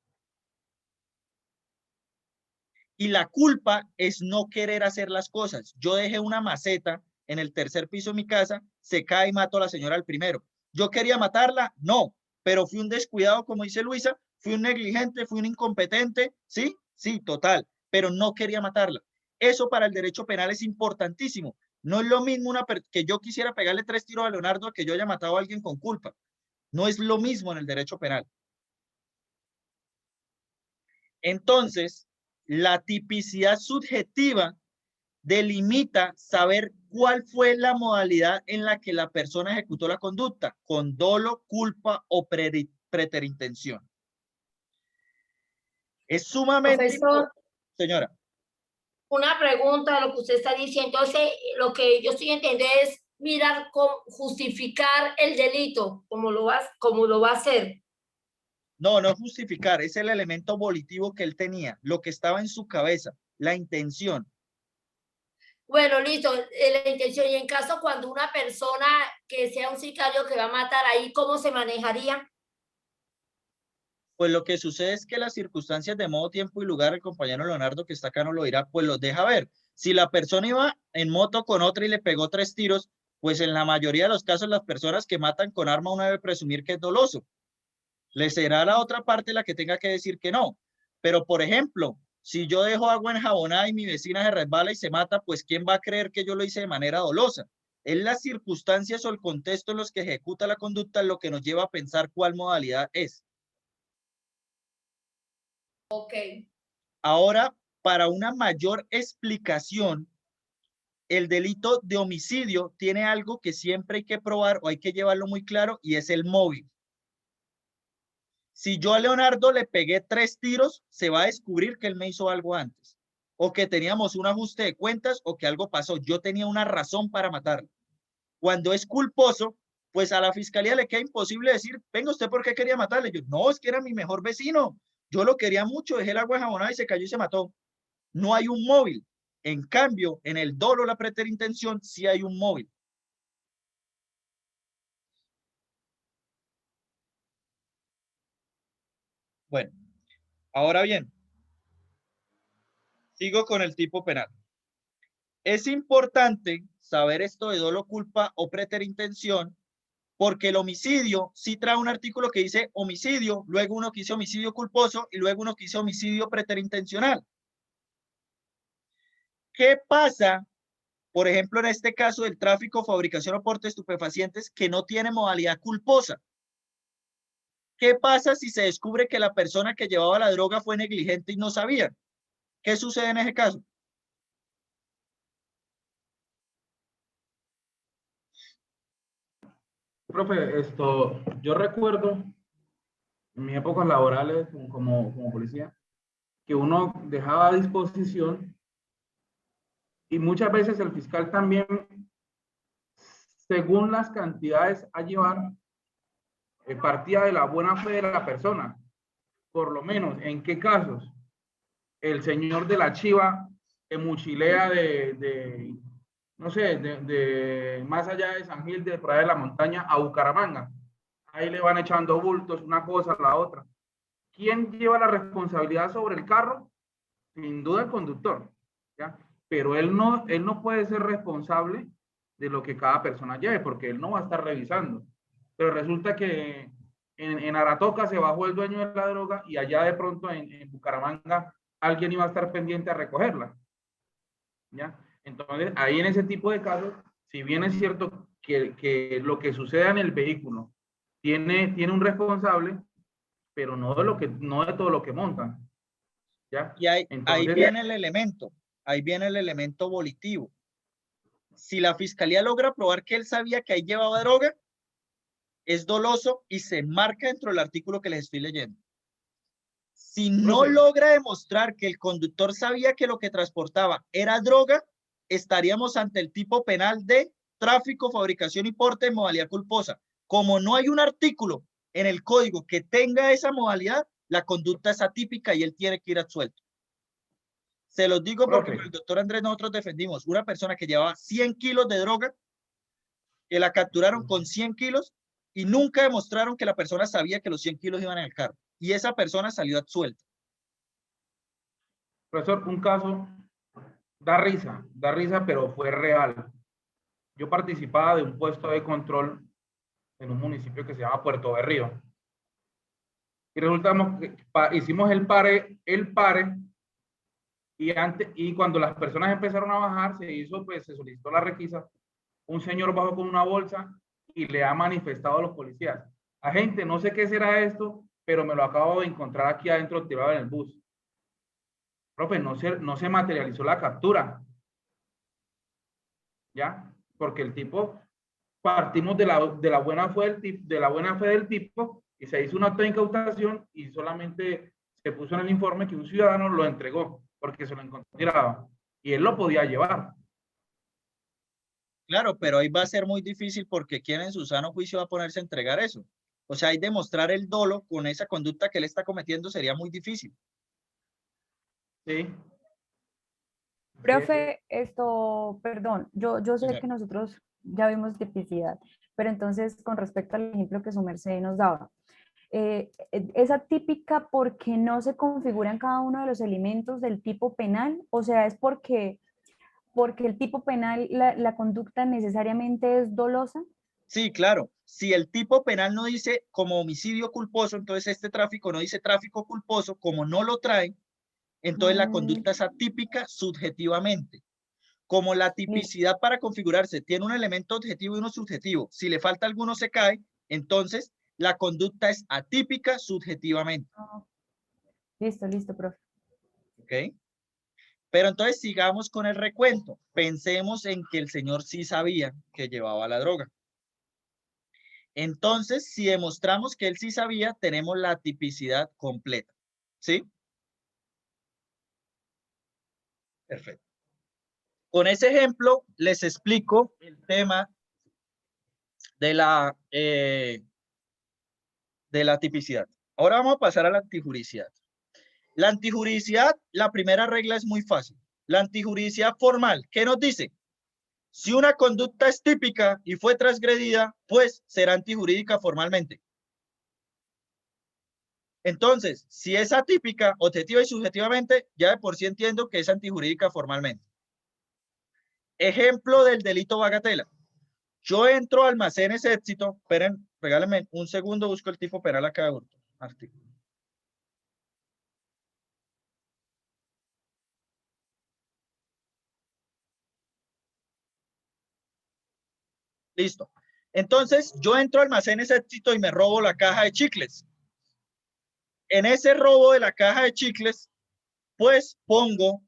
Y la culpa es no querer hacer las cosas. Yo dejé una maceta en el 3er piso de mi casa, se cae y mato a la señora al primero. ¿Yo quería matarla? No, pero fui un descuidado, como dice Luisa, fui un negligente, fui un incompetente, ¿sí? Sí, total, pero no quería matarla. Eso para el derecho penal es importantísimo. No es lo mismo que yo quisiera pegarle 3 tiros a Leonardo que yo haya matado a alguien con culpa. No es lo mismo en el derecho penal. Entonces, la tipicidad subjetiva delimita saber cuál fue la modalidad en la que la persona ejecutó la conducta, con dolo, culpa o preterintención. Es sumamente... Profesor, señora. Una pregunta de lo que usted está diciendo. Entonces, lo que yo estoy entendiendo es mirar cómo justificar el delito, como lo va a hacer. No, no justificar, es el elemento volitivo que él tenía, lo que estaba en su cabeza, la intención. Bueno, listo, la intención. Y en caso cuando una persona que sea un sicario que va a matar, ahí, ¿cómo se manejaría? Pues lo que sucede es que las circunstancias de modo, tiempo y lugar, el compañero Leonardo que está acá no lo dirá, pues los deja ver. Si la persona iba en moto con otra y le pegó 3 tiros, pues en la mayoría de los casos las personas que matan con arma uno debe presumir que es doloso. Le será la otra parte la que tenga que decir que no. Pero, por ejemplo, si yo dejo agua enjabonada y mi vecina se resbala y se mata, pues ¿quién va a creer que yo lo hice de manera dolosa? Es las circunstancias o el contexto en los que ejecuta la conducta lo que nos lleva a pensar cuál modalidad es. Ok. Ahora, para una mayor explicación, el delito de homicidio tiene algo que siempre hay que probar o hay que llevarlo muy claro y es el móvil. Si yo a Leonardo le pegué 3 tiros, se va a descubrir que él me hizo algo antes, o que teníamos un ajuste de cuentas, o que algo pasó. Yo tenía una razón para matarlo. Cuando es culposo, pues a la fiscalía le queda imposible decir, venga, ¿usted por qué quería matarle? Yo, no, es que era mi mejor vecino. Yo lo quería mucho, dejé el agua enjabonada y se cayó y se mató. No hay un móvil. En cambio, en el dolo, la preterintención, sí hay un móvil. Bueno, ahora bien, sigo con el tipo penal. Es importante saber esto de dolo, culpa o preterintención, porque el homicidio sí trae un artículo que dice homicidio, luego uno que dice homicidio culposo y luego uno que dice homicidio preterintencional. ¿Qué pasa, por ejemplo, en este caso del tráfico, fabricación o porte de estupefacientes que no tiene modalidad culposa? ¿Qué pasa si se descubre que la persona que llevaba la droga fue negligente y no sabía? ¿Qué sucede en ese caso? Profe, yo recuerdo en mis épocas laborales como policía, que uno dejaba a disposición y muchas veces el fiscal también, según las cantidades a llevar, partía de la buena fe de la persona. Por lo menos, ¿en qué casos? El señor de la chiva que mochilea no sé, de más allá de San Gil, de por ahí de la montaña a Bucaramanga. Ahí le van echando bultos, una cosa, la otra. ¿Quién lleva la responsabilidad sobre el carro? Sin duda el conductor, ¿ya? Pero él no puede ser responsable de lo que cada persona lleve, porque él no va a estar revisando. Pero resulta que en Aratoca se bajó el dueño de la droga y allá de pronto en Bucaramanga alguien iba a estar pendiente a recogerla, ¿ya? Entonces, ahí en ese tipo de casos, si bien es cierto que lo que suceda en el vehículo tiene un responsable, pero no de todo lo que montan, ¿ya? Y ahí Entonces, viene el elemento volitivo. Si la fiscalía logra probar que él sabía que ahí llevaba droga, es doloso y se marca dentro del artículo que les estoy leyendo. Si no logra demostrar que el conductor sabía que lo que transportaba era droga, estaríamos ante el tipo penal de tráfico, fabricación y porte en modalidad culposa. Como no hay un artículo en el código que tenga esa modalidad, la conducta es atípica y él tiene que ir absuelto. Se los digo porque con el doctor Andrés nosotros defendimos una persona que llevaba 100 kilos de droga, que la capturaron con 100 kilos y nunca demostraron que la persona sabía que los 100 kilos iban en el carro. Y esa persona salió absuelta. Profesor, un caso da risa, pero fue real. Yo participaba de un puesto de control en un municipio que se llama Puerto Berrío. Y resultamos que hicimos el pare, y cuando las personas empezaron a bajar, se solicitó la requisa. Un señor bajó con una bolsa y le ha manifestado a los policías: agente, no sé qué será esto, pero me lo acabo de encontrar aquí adentro tirado en el bus. Profe, no se materializó la captura, ¿ya? Porque el tipo, partimos de la buena fe del tipo y se hizo una acta de incautación y solamente se puso en el informe que un ciudadano lo entregó porque se lo encontró tirado y él lo podía llevar. Claro, pero ahí va a ser muy difícil porque ¿quién en su sano juicio va a ponerse a entregar eso? O sea, hay demostrar el dolo con esa conducta que él está cometiendo sería muy difícil. Sí. Profe, perdón, yo sé que nosotros ya vimos tipicidad, pero entonces con respecto al ejemplo que su merced nos daba, ¿es atípica porque no se configuran cada uno de los elementos del tipo penal? O sea, ¿es porque el tipo penal, la conducta necesariamente es dolosa? Sí, claro. Si el tipo penal no dice como homicidio culposo, entonces este tráfico no dice tráfico culposo, como no lo trae, entonces la conducta es atípica subjetivamente. Como la tipicidad para configurarse tiene un elemento objetivo y uno subjetivo, si le falta alguno se cae, entonces la conducta es atípica subjetivamente. Listo, profe. ¿Ok? Pero entonces sigamos con el recuento. Pensemos en que el señor sí sabía que llevaba la droga. Entonces, si demostramos que él sí sabía, tenemos la tipicidad completa. ¿Sí? Perfecto. Con ese ejemplo, les explico el tema de la tipicidad. Ahora vamos a pasar a la antijuridicidad. La antijuridicidad, la primera regla es muy fácil. La antijuridicidad formal, ¿qué nos dice? Si una conducta es típica y fue transgredida, pues será antijurídica formalmente. Entonces, si es atípica, objetiva y subjetivamente, ya de por sí entiendo que es antijurídica formalmente. Ejemplo del delito bagatela. Yo entro a almacenes Éxito, esperen, regálenme un segundo, busco el tipo penal acá de hurto. Artículo. Listo. Entonces, yo entro a almacenes Éxito y me robo la caja de chicles. En ese robo de la caja de chicles, pues pongo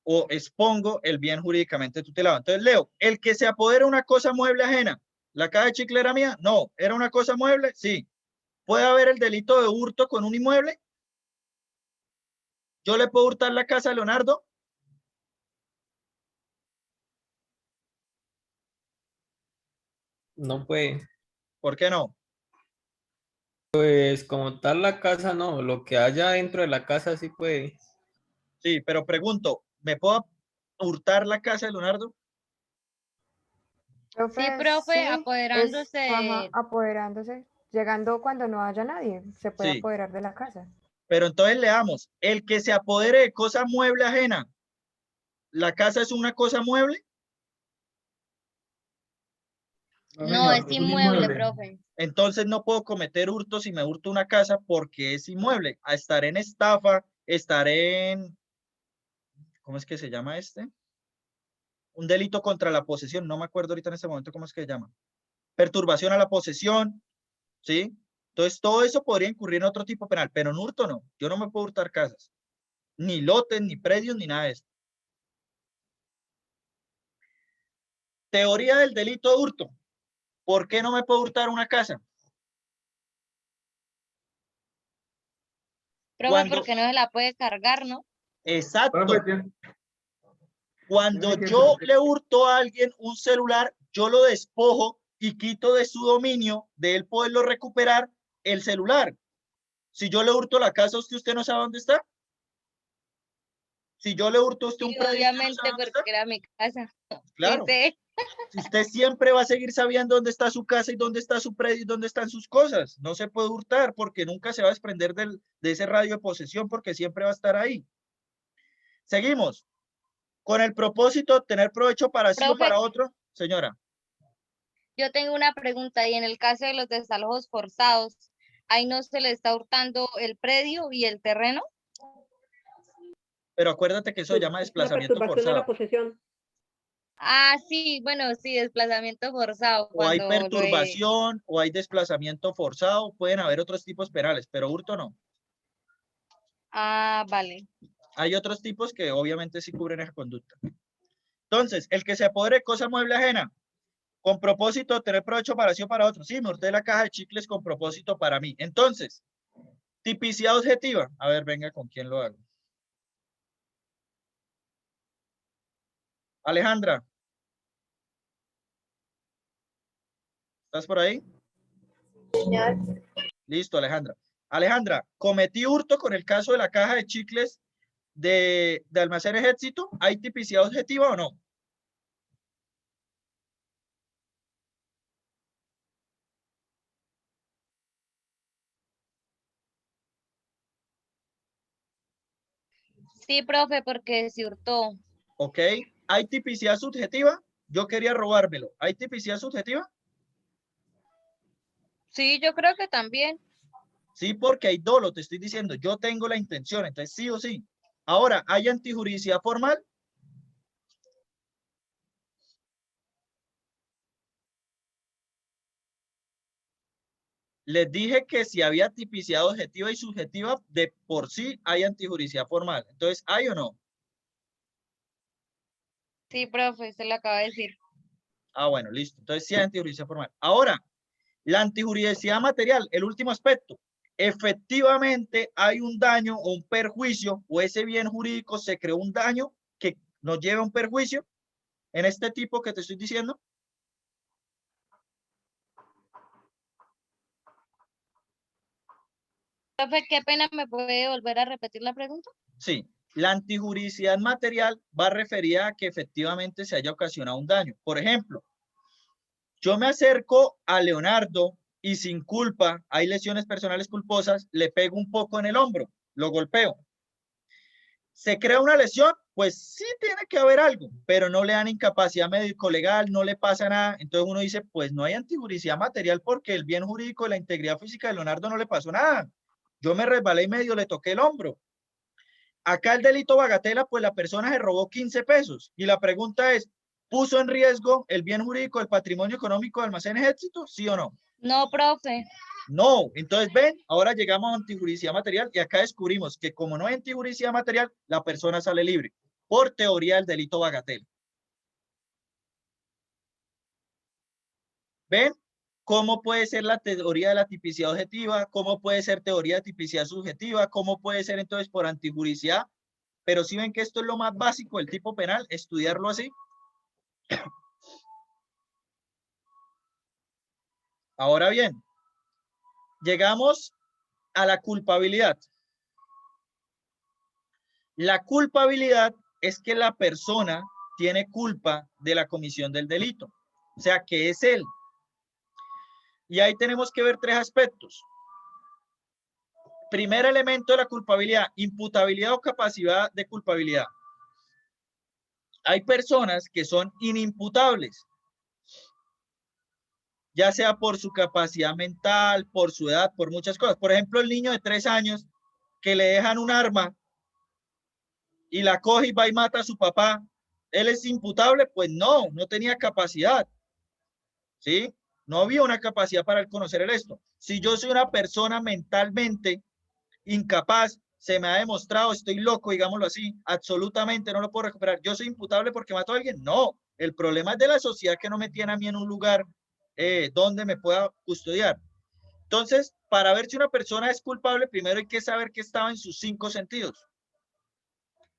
o expongo el bien jurídicamente tutelado. Entonces leo, el que se apodera una cosa mueble ajena. ¿La caja de chicle era mía? No. ¿Era una cosa mueble? Sí. ¿Puede haber el delito de hurto con un inmueble? ¿Yo le puedo hurtar la casa a Leonardo? No puede. ¿Por qué no? Pues como tal la casa no, lo que haya dentro de la casa sí puede. Sí, pero pregunto, ¿me puedo hurtar la casa de Leonardo? Profe, Sí, profe, sí, apoderándose. apoderándose. Llegando cuando no haya nadie, se puede Sí. apoderar de la casa. Pero entonces leamos, el que se apodere de cosa mueble ajena, ¿la casa es una cosa mueble? No, es inmueble, profe. Entonces no puedo cometer hurto si me hurto una casa porque es inmueble. A estar en estafa, estar en, ¿cómo es que se llama este? Un delito contra la posesión, no me acuerdo ahorita en este momento cómo es que se llama. Perturbación a la posesión, ¿sí? Entonces todo eso podría incurrir en otro tipo penal, pero en hurto no. Yo no me puedo hurtar casas, ni lotes, ni predios, ni nada de eso. Teoría del delito de hurto. ¿Por qué no me puedo hurtar una casa? Profe, porque no se la puede cargar, ¿no? Exacto. Cuando yo le hurto a alguien un celular, yo lo despojo y quito de su dominio, de él poderlo recuperar el celular. Si yo le hurto la casa, ¿usted no sabe dónde está? Si yo le hurto a usted un predio, Obviamente, porque era mi casa. claro. Sí, Si usted siempre va a seguir sabiendo dónde está su casa y dónde está su predio y dónde están sus cosas. No se puede hurtar porque nunca se va a desprender de ese radio de posesión porque siempre va a estar ahí. Seguimos. Con el propósito de obtener provecho para sí o Profe, para otro. Señora. yo tengo una pregunta y en el caso de los desalojos forzados, ¿ahí no se le está hurtando el predio y el terreno? Pero acuérdate que eso se llama desplazamiento perturbación a la forzado. posesión. Ah, sí, bueno, sí, desplazamiento forzado. O hay Cuando perturbación o hay desplazamiento forzado, pueden haber otros tipos penales, pero hurto no. Ah, vale. Hay otros tipos que obviamente sí cubren esa conducta. Entonces, el que se apodere de cosa mueble ajena, con propósito de tener provecho para sí o para otro. Sí, me hurté la caja de chicles con propósito para mí. Entonces, tipicidad objetiva. A ver, venga, ¿con quién lo hago? Alejandra. ¿Estás por ahí? Listo, Alejandra. Alejandra, cometí hurto con el caso de la caja de chicles de Almacenes Éxito. ¿Hay tipicidad objetiva o no? Sí, profe, porque se hurtó. Ok. ¿Hay tipicidad subjetiva? Yo quería robármelo. ¿Hay tipicidad subjetiva? Sí, yo creo que también. Sí, porque hay dolo, te estoy diciendo. Yo tengo la intención, entonces sí o sí. Ahora, ¿hay antijuridicidad formal? Les dije que si había tipicidad objetiva y subjetiva, de por sí hay antijuridicidad formal. Entonces, ¿hay o no? Sí, profe, se lo acaba de decir. Ah, bueno, listo. Entonces sí hay antijuridicidad formal. Ahora, la antijuridicidad material, el último aspecto. Efectivamente hay un daño o un perjuicio, o ese bien jurídico se creó un daño que nos lleva a un perjuicio en este tipo que te estoy diciendo. Profe, qué pena, ¿me puede volver a repetir la pregunta? Sí, la antijuridicidad material va referida a que efectivamente se haya ocasionado un daño. Por ejemplo, yo me acerco a Leonardo y sin culpa, hay lesiones personales culposas, le pego un poco en el hombro, lo golpeo. ¿Se crea una lesión? Pues sí tiene que haber algo, pero no le dan incapacidad médico-legal, no le pasa nada. Entonces uno dice, pues no hay antijuridicidad material porque el bien jurídico de la integridad física de Leonardo no le pasó nada. Yo me resbalé y medio le toqué el hombro. Acá el delito bagatela, pues la persona se robó 15 pesos. Y la pregunta es, ¿puso en riesgo el bien jurídico del patrimonio económico de Almacenes Éxito? ¿Sí o no? No, profe. No, entonces ven, ahora llegamos a antijuricidad material y acá descubrimos que como no hay antijuricidad material, la persona sale libre por teoría del delito bagatela. ¿Ven? ¿Cómo puede ser la teoría de la tipicidad objetiva? ¿Cómo puede ser teoría de tipicidad subjetiva? ¿Cómo puede ser entonces por antijuricidad? Pero si ven que esto es lo más básico del tipo penal, estudiarlo así. Ahora bien, llegamos a la culpabilidad. La culpabilidad es que la persona tiene culpa de la comisión del delito. O sea, que es él. Y ahí tenemos que ver tres aspectos. Primer elemento de la culpabilidad, imputabilidad o capacidad de culpabilidad. Hay personas que son inimputables, ya sea por su capacidad mental, por su edad, por muchas cosas. Por ejemplo, el niño de 3 años que le dejan un arma y la coge y va y mata a su papá, ¿él es imputable? Pues no, no tenía capacidad, ¿sí? No había una capacidad para conocer esto. Si yo soy una persona mentalmente incapaz, se me ha demostrado, estoy loco, digámoslo así, absolutamente no lo puedo recuperar. ¿Yo soy imputable porque mato a alguien? No, el problema es de la sociedad que no me tiene a mí en un lugar donde me pueda custodiar. Entonces, para ver si una persona es culpable, primero hay que saber que estaba en sus 5 sentidos,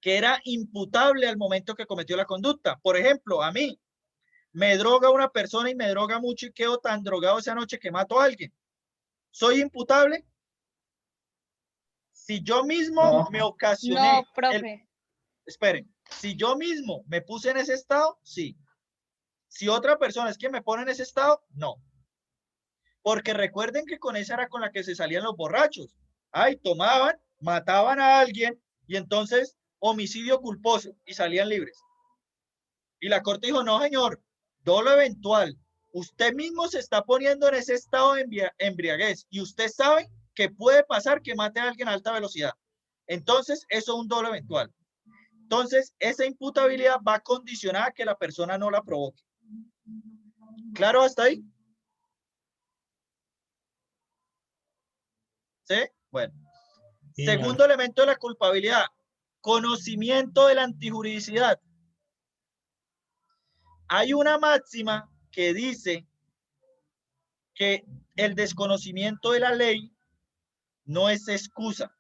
que era imputable al momento que cometió la conducta. Por ejemplo, a mí me droga una persona y me droga mucho y quedo tan drogado esa noche que mato a alguien. ¿Soy imputable? Si yo mismo me ocasioné... No, profe. Esperen, si yo mismo me puse en ese estado, sí. Si otra persona es que me pone en ese estado, no. Porque recuerden que con esa era con la que se salían los borrachos. Ay, tomaban, mataban a alguien y entonces homicidio culposo y salían libres. Y la corte dijo, no señor, dolo eventual. Usted mismo se está poniendo en ese estado de embriaguez y usted sabe que puede pasar que mate a alguien a alta velocidad. Entonces, eso es un dolo eventual. Entonces, esa imputabilidad va condicionada a que la persona no la provoque. ¿Claro hasta ahí? ¿Sí? Bueno. Sí, segundo elemento de la culpabilidad, conocimiento de la antijuridicidad. Hay una máxima que dice que el desconocimiento de la ley no es excusa.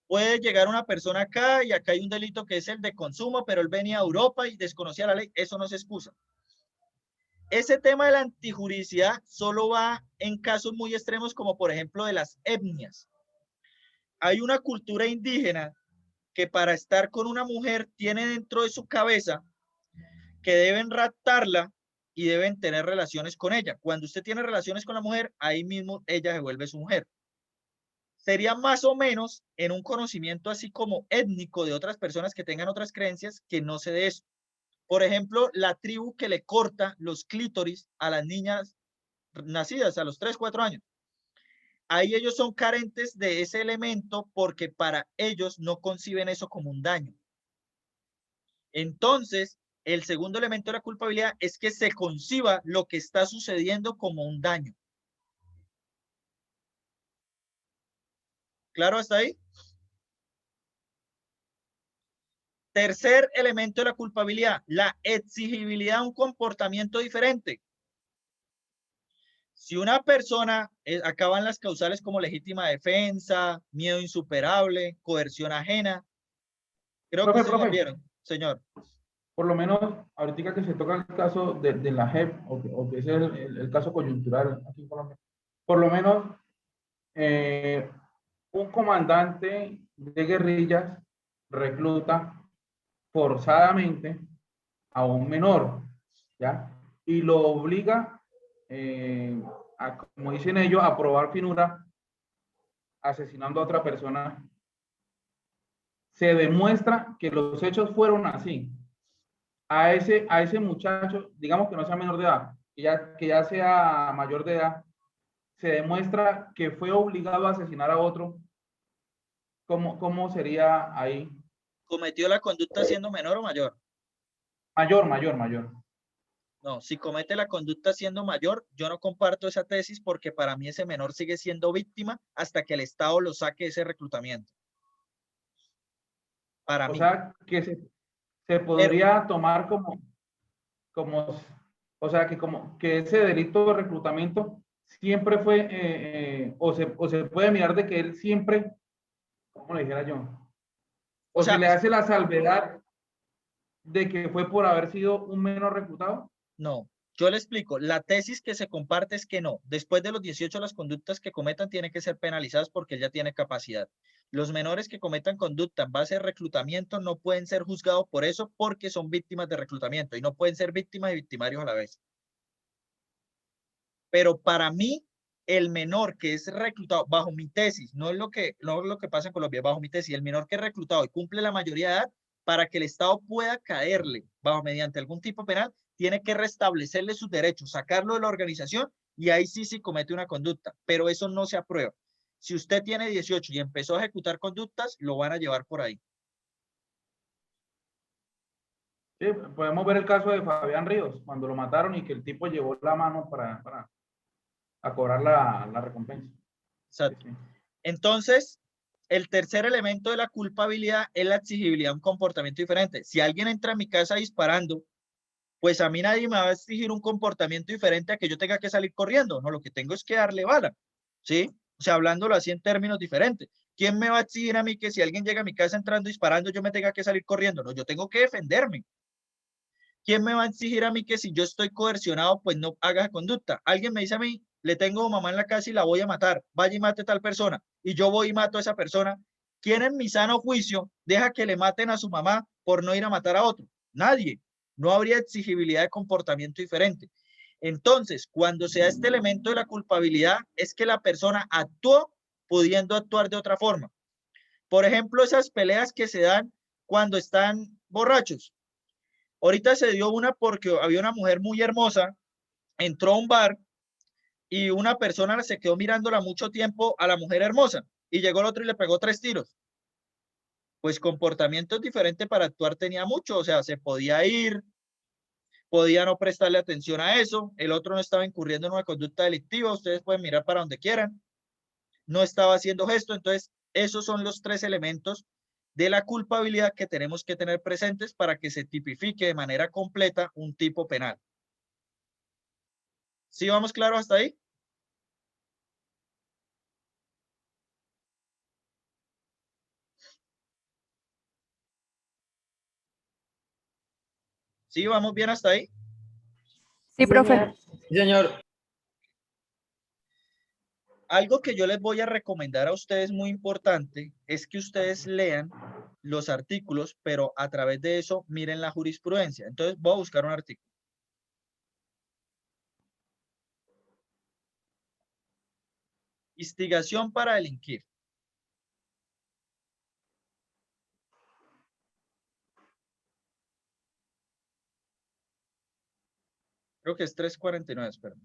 Puede llegar una persona acá y acá hay un delito que es el de consumo, pero él venía a Europa y desconocía la ley. Eso no es excusa. Ese tema de la antijuridicidad solo va en casos muy extremos como por ejemplo de las etnias. Hay una cultura indígena que para estar con una mujer tiene dentro de su cabeza que deben raptarla y deben tener relaciones con ella. Cuando usted tiene relaciones con la mujer, ahí mismo ella se vuelve su mujer. Sería más o menos en un conocimiento así como étnico de otras personas que tengan otras creencias que no se dé eso. Por ejemplo, la tribu que le corta los clítoris a las niñas nacidas a los 3, 4 años. Ahí ellos son carentes de ese elemento porque para ellos no conciben eso como un daño. Entonces, el segundo elemento de la culpabilidad es que se conciba lo que está sucediendo como un daño. ¿Claro hasta ahí? Tercer elemento de la culpabilidad, la exigibilidad de un comportamiento diferente. Si una persona acaban las causales como legítima defensa, miedo insuperable, coerción ajena, creo que se volvieron, señor. Por lo menos, ahorita que se toca el caso de la JEP, o que es el caso coyuntural aquí en Colombia, por lo menos un comandante de guerrillas recluta forzadamente a un menor, ¿ya? Y lo obliga, como dicen ellos, a probar finura asesinando a otra persona. Se demuestra que los hechos fueron así. A ese muchacho, digamos que no sea menor de edad, que ya sea mayor de edad, se demuestra que fue obligado a asesinar a otro. ¿Cómo sería ahí? ¿Cometió la conducta siendo menor o mayor? Mayor. No, si comete la conducta siendo mayor, yo no comparto esa tesis porque para mí ese menor sigue siendo víctima hasta que el Estado lo saque de ese reclutamiento. Para mí. O sea, que se podría tomar o sea, que ese delito de reclutamiento siempre fue, o se puede mirar de que él siempre, ¿cómo le dijera yo? O sea, se le hace la salvedad de que fue por haber sido un menor reclutado. No, yo le explico. La tesis que se comparte es que no. Después de los 18, las conductas que cometan tienen que ser penalizadas porque él ya tiene capacidad. Los menores que cometan conducta en base a reclutamiento no pueden ser juzgados por eso porque son víctimas de reclutamiento y no pueden ser víctimas y victimarios a la vez. Pero para mí, el menor que es reclutado, bajo mi tesis, no es lo que pasa en Colombia, bajo mi tesis, el menor que es reclutado y cumple la mayoría de edad, para que el Estado pueda caerle mediante algún tipo penal, tiene que restablecerle sus derechos, sacarlo de la organización y ahí sí comete una conducta, pero eso no se aprueba. Si usted tiene 18 y empezó a ejecutar conductas, lo van a llevar por ahí. Sí, podemos ver el caso de Fabián Ríos, cuando lo mataron y que el tipo llevó la mano para cobrar la recompensa. Exacto. Sí. Entonces, el tercer elemento de la culpabilidad es la exigibilidad de un comportamiento diferente. Si alguien entra a mi casa disparando, pues a mí nadie me va a exigir un comportamiento diferente a que yo tenga que salir corriendo. No, lo que tengo es que darle bala, ¿sí? O sea, hablándolo así en términos diferentes. ¿Quién me va a exigir a mí que si alguien llega a mi casa entrando disparando, yo me tenga que salir corriendo? No, yo tengo que defenderme. ¿Quién me va a exigir a mí que si yo estoy coercionado, pues no haga conducta? Alguien me dice a mí, le tengo mamá en la casa y la voy a matar, vaya y mate a tal persona, y yo voy y mato a esa persona. ¿Quién en mi sano juicio deja que le maten a su mamá por no ir a matar a otro? Nadie. No habría exigibilidad de comportamiento diferente. Entonces, cuando se da este elemento de la culpabilidad, es que la persona actuó pudiendo actuar de otra forma. Por ejemplo, esas peleas que se dan cuando están borrachos. Ahorita se dio una porque había una mujer muy hermosa, entró a un bar y una persona se quedó mirándola mucho tiempo a la mujer hermosa y llegó el otro y le pegó 3 tiros. Pues comportamientos diferentes para actuar tenía mucho, o sea, se podía ir, podía no prestarle atención a eso, el otro no estaba incurriendo en una conducta delictiva, ustedes pueden mirar para donde quieran, no estaba haciendo gesto. Entonces esos son los 3 elementos de la culpabilidad que tenemos que tener presentes para que se tipifique de manera completa un tipo penal. ¿Sí vamos claros hasta ahí? ¿Sí vamos bien hasta ahí? Sí, profe. Sí, señor. Algo que yo les voy a recomendar a ustedes muy importante es que ustedes lean los artículos, pero a través de eso miren la jurisprudencia. Entonces voy a buscar un artículo. Instigación para delinquir. Creo que es 349, espérame.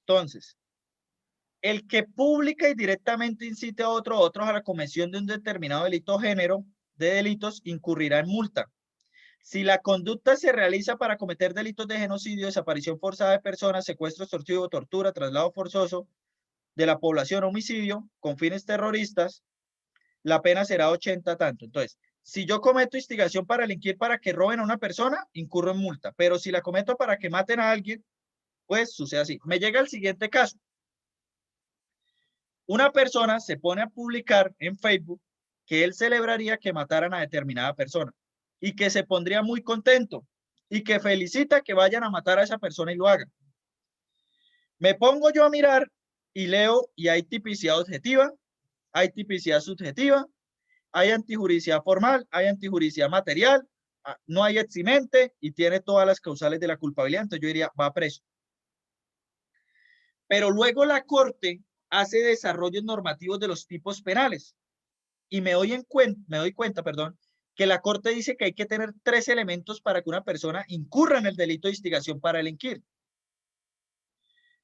Entonces, el que pública y directamente incite a otros a la comisión de un determinado delito o género de delitos incurrirá en multa. Si la conducta se realiza para cometer delitos de genocidio, desaparición forzada de personas, secuestro extorsivo, tortura, traslado forzoso de la población, homicidio con fines terroristas, la pena será 80 tanto. Entonces, si yo cometo instigación para delinquir para que roben a una persona, incurro en multa. Pero si la cometo para que maten a alguien, pues sucede así. Me llega el siguiente caso. Una persona se pone a publicar en Facebook que él celebraría que mataran a determinada persona y que se pondría muy contento y que felicita que vayan a matar a esa persona y lo hagan. Me pongo yo a mirar y leo y hay tipicidad objetiva, hay tipicidad subjetiva, hay antijuricidad formal, hay antijuricidad material, no hay eximente y tiene todas las causales de la culpabilidad. Entonces yo diría, va preso. Pero luego la Corte hace desarrollos normativos de los tipos penales y me doy cuenta, que la Corte dice que hay que tener 3 elementos para que una persona incurra en el delito de instigación para delinquir.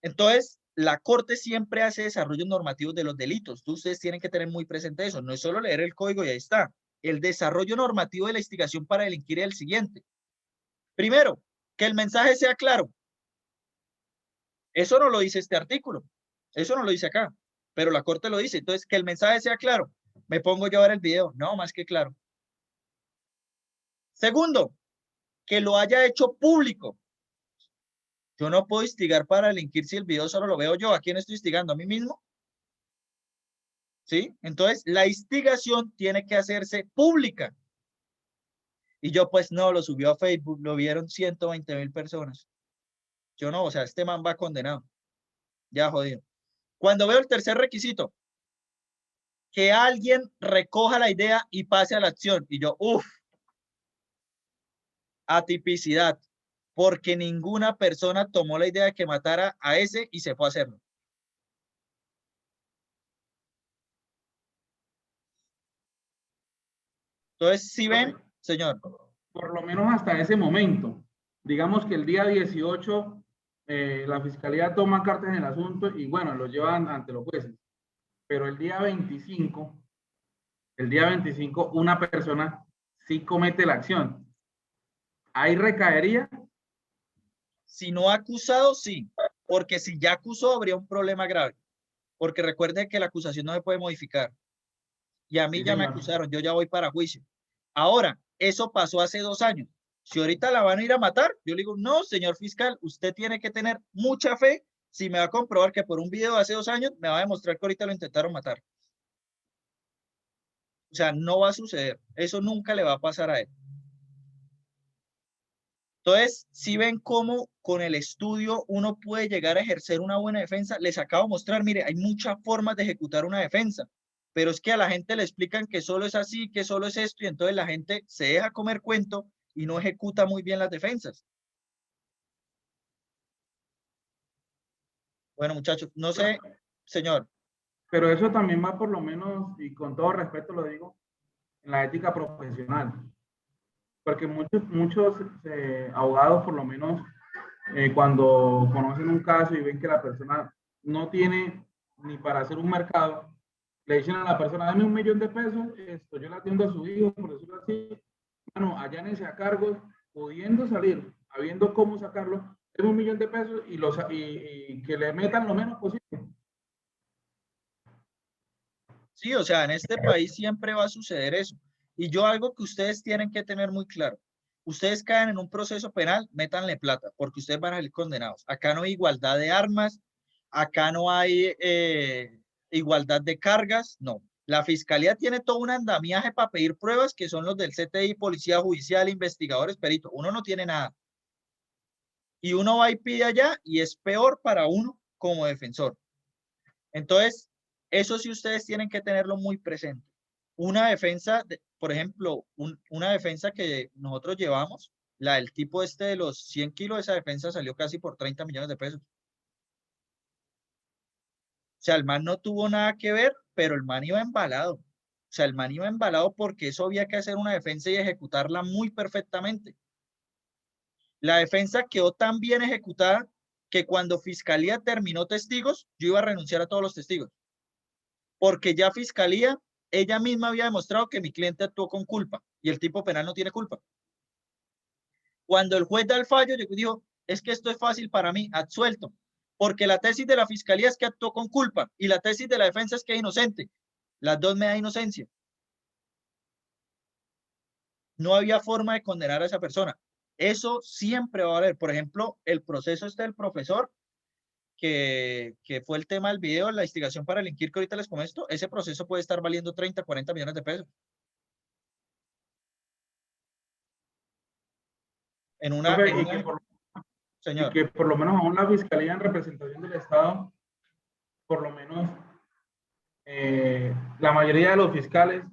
Entonces, la Corte siempre hace desarrollos normativos de los delitos. Ustedes tienen que tener muy presente eso. No es solo leer el código y ahí está. El desarrollo normativo de la instigación para delinquir es el siguiente. Primero, que el mensaje sea claro. Eso no lo dice este artículo. Eso no lo dice acá. Pero la Corte lo dice. Entonces, que el mensaje sea claro. Me pongo yo a ver el video. No, más que claro. Segundo, que lo haya hecho público. Yo no puedo instigar para delinquir si el video solo lo veo yo. ¿A quién estoy instigando? ¿A mí mismo? ¿Sí? Entonces, la instigación tiene que hacerse pública. Y yo, pues, no, lo subió a Facebook, lo vieron 120.000 personas. Yo no, o sea, este man va condenado. Ya jodido. Cuando veo el tercer requisito, que alguien recoja la idea y pase a la acción. Y yo, atipicidad. Porque ninguna persona tomó la idea de que matara a ese y se fue a hacerlo. Entonces, si ven, señor. Por lo menos hasta ese momento. Digamos que el día 18 la fiscalía toma cartas en el asunto y bueno, lo llevan ante los jueces. Pero el día 25, una persona sí comete la acción. ¿Ahí recaería? Si no ha acusado, sí. Porque si ya acusó, habría un problema grave. Porque recuerde que la acusación no se puede modificar. Y a mí Sí, ya me señor. acusaron, yo ya voy para juicio. Ahora, eso pasó hace 2 años. Si ahorita la van a ir a matar, yo le digo, no, señor fiscal, usted tiene que tener mucha fe si me va a comprobar que por un video de hace 2 años me va a demostrar que ahorita lo intentaron matar. O sea, no va a suceder. Eso nunca le va a pasar a él. Entonces, si ven cómo con el estudio uno puede llegar a ejercer una buena defensa, les acabo de mostrar, mire, hay muchas formas de ejecutar una defensa, pero es que a la gente le explican que solo es así, que solo es esto, y entonces la gente se deja comer cuento y no ejecuta muy bien las defensas. Bueno, muchachos, no sé, señor. Pero eso también va por lo menos, y con todo respeto lo digo, en la ética profesional. Porque muchos abogados, por lo menos, cuando conocen un caso y ven que la persona no tiene ni para hacer un mercado, le dicen a la persona, dame 1 millón de pesos, esto, yo le atiendo a su hijo, por decirlo así. Bueno, allánense a cargos, pudiendo salir, habiendo cómo sacarlo, dame 1 millón de pesos y que le metan lo menos posible. Sí, o sea, en este país siempre va a suceder eso. Y yo algo que ustedes tienen que tener muy claro. Ustedes caen en un proceso penal, métanle plata, porque ustedes van a salir condenados. Acá no hay igualdad de armas, acá no hay igualdad de cargas, no. La fiscalía tiene todo un andamiaje para pedir pruebas que son los del CTI, Policía Judicial, investigadores, peritos. Uno no tiene nada. Y uno va y pide allá y es peor para uno como defensor. Entonces, eso sí ustedes tienen que tenerlo muy presente. Una defensa, por ejemplo, una defensa que nosotros llevamos, la del tipo este de los 100 kilos, esa defensa salió casi por 30 millones de pesos. O sea, el man no tuvo nada que ver, pero el man iba embalado. O sea, el man iba embalado porque eso había que hacer una defensa y ejecutarla muy perfectamente. La defensa quedó tan bien ejecutada que cuando Fiscalía terminó testigos, yo iba a renunciar a todos los testigos. Porque ya Fiscalía, ella misma había demostrado que mi cliente actuó con culpa y el tipo penal no tiene culpa. Cuando el juez da el fallo, dijo, es que esto es fácil para mí, absuelto, porque la tesis de la Fiscalía es que actuó con culpa y la tesis de la defensa es que es inocente. Las dos me da inocencia. No había forma de condenar a esa persona. Eso siempre va a valer. Por ejemplo, el proceso este del profesor, que fue el tema del video, la instigación para delinquir, que ahorita les comento, ese proceso puede estar valiendo 30, 40 millones de pesos. En una... Señor. Y que por lo menos aún la Fiscalía en representación del Estado, por lo menos la mayoría de los fiscales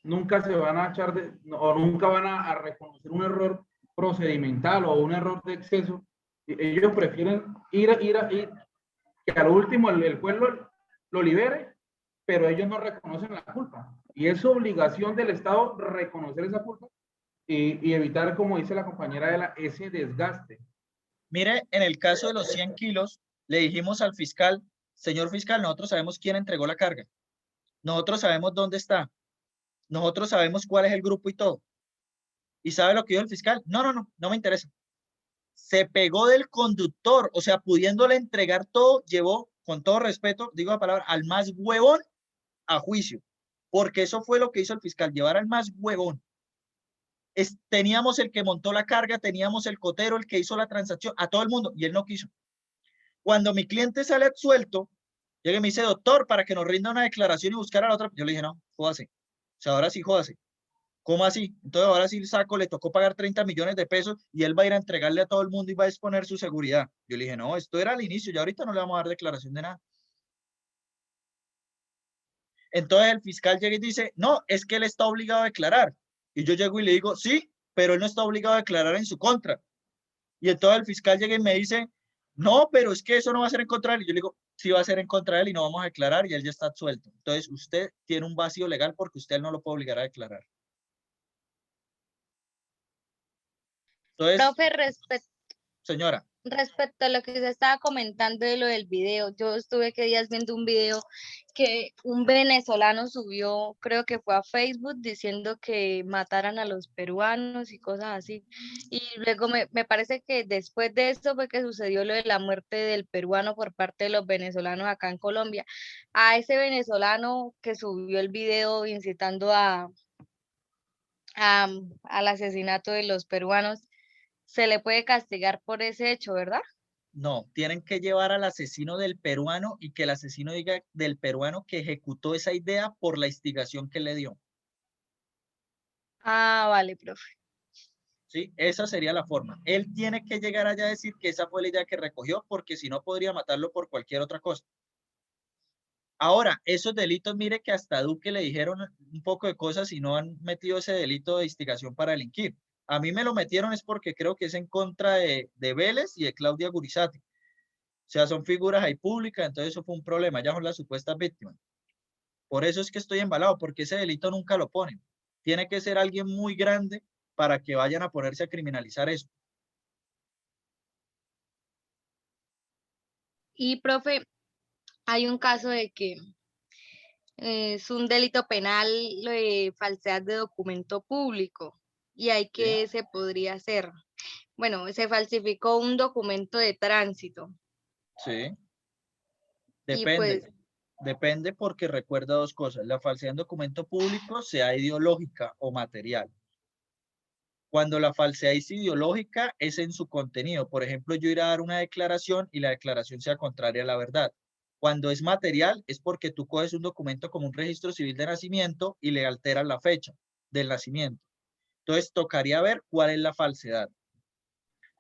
nunca se van a echar o nunca van a reconocer un error procedimental o un error de exceso. Ellos prefieren ir que al último el juez lo libere, pero ellos no reconocen la culpa. Y es obligación del Estado reconocer esa culpa y evitar, como dice la compañera ese desgaste Mire, en el caso de los 100 kilos, le dijimos al fiscal, señor fiscal, nosotros sabemos quién entregó la carga. Nosotros sabemos dónde está. Nosotros sabemos cuál es el grupo y todo. ¿Y sabe lo que dijo el fiscal? No me interesa. Se pegó del conductor, o sea, pudiéndole entregar todo, llevó, con todo respeto, digo la palabra, al más huevón a juicio. Porque eso fue lo que hizo el fiscal, llevar al más huevón. Teníamos el que montó la carga, teníamos el cotero, el que hizo la transacción, a todo el mundo, y él no quiso. Cuando mi cliente sale absuelto, llega y me dice, doctor, para que nos rinda una declaración y buscar a la otra, yo le dije, no, jódase. O sea, ahora sí, jódase. ¿Cómo así? Entonces ahora sí el saco, le tocó pagar 30 millones de pesos y él va a ir a entregarle a todo el mundo y va a exponer su seguridad. Yo le dije, no, esto era al inicio, ya ahorita no le vamos a dar declaración de nada. Entonces el fiscal llega y dice, no, es que él está obligado a declarar. Y yo llego y le digo, sí, pero él no está obligado a declarar en su contra. Y entonces el fiscal llega y me dice, no, pero es que eso no va a ser en contra de él. Y yo le digo, sí va a ser en contra de él y no vamos a declarar y él ya está absuelto. Entonces usted tiene un vacío legal porque usted no lo puede obligar a declarar. Entonces, Profe, señora. respecto a lo que se estaba comentando de lo del video, yo estuve que días viendo un video que un venezolano subió, creo que fue a Facebook, diciendo que mataran a los peruanos y cosas así. Y luego me parece que después de esto fue que sucedió lo de la muerte del peruano por parte de los venezolanos acá en Colombia. A ese venezolano que subió el video incitando al asesinato de los peruanos, se le puede castigar por ese hecho, ¿verdad? No, tienen que llevar al asesino del peruano y que el asesino diga del peruano que ejecutó esa idea por la instigación que le dio. Ah, vale, profe. Sí, esa sería la forma. Él tiene que llegar allá a decir que esa fue la idea que recogió, porque si no podría matarlo por cualquier otra cosa. Ahora, esos delitos, mire que hasta a Duque le dijeron un poco de cosas y no han metido ese delito de instigación para delinquir. A mí me lo metieron es porque creo que es en contra de Vélez y de Claudia Gurizati. O sea, son figuras ahí públicas, entonces eso fue un problema, ya son las supuestas víctimas. Por eso es que estoy embalado, porque ese delito nunca lo ponen. Tiene que ser alguien muy grande para que vayan a ponerse a criminalizar eso. Y, profe, hay un caso de que es un delito penal lo de falsedad de documento público. ¿Y hay qué se podría hacer? Bueno, se falsificó un documento de tránsito. Sí. Y Depende. pues, Depende porque recuerda dos cosas. La falsedad en documento público sea ideológica o material. Cuando la falsedad es ideológica, es en su contenido. Por ejemplo, yo ir a dar una declaración y la declaración sea contraria a la verdad. Cuando es material, es porque tú coges un documento como un registro civil de nacimiento y le alteras la fecha del nacimiento. Entonces, tocaría ver cuál es la falsedad.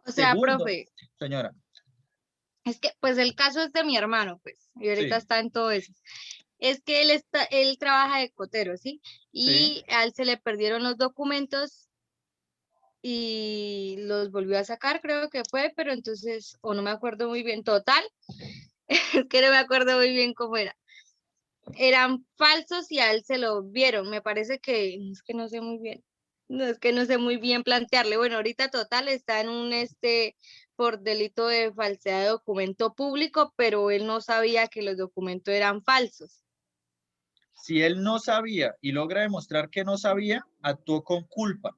o sea, Segundo, profe, señora. es que pues el caso es de mi hermano, pues, y ahorita Sí. está en todo eso. Es que él trabaja de cotero, ¿sí? Y a él se le perdieron los documentos y los volvió a sacar, creo que fue, pero entonces, o no me acuerdo muy bien, total, es que no me acuerdo muy bien cómo era. Eran falsos y a él se lo vieron, me parece que, es que no sé muy bien, no es que no sé muy bien plantearle, bueno, ahorita total está en un, por delito de falsedad de documento público, pero él no sabía que los documentos eran falsos. Si él no sabía y logra demostrar que no sabía, actuó con culpa,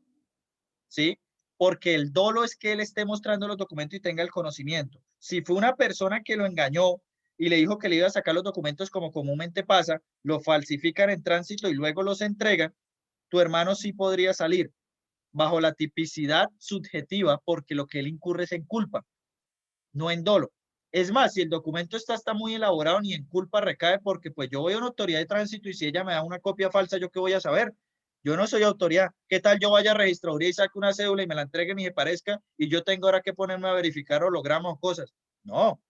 ¿sí? Porque el dolo es que él esté mostrando los documentos y tenga el conocimiento. Si fue una persona que lo engañó y le dijo que le iba a sacar los documentos como comúnmente pasa, lo falsifican en tránsito y luego los entregan, tu hermano sí podría salir bajo la tipicidad subjetiva porque lo que él incurre es en culpa, no en dolo. Es más, si el documento está muy elaborado, ni en culpa recae porque pues yo voy a una autoridad de tránsito y si ella me da una copia falsa, ¿yo qué voy a saber? Yo no soy autoridad. ¿Qué tal yo vaya a registraduría y saque una cédula y me la entregue ni me parezca y yo tengo ahora que ponerme a verificar hologramas o cosas? No,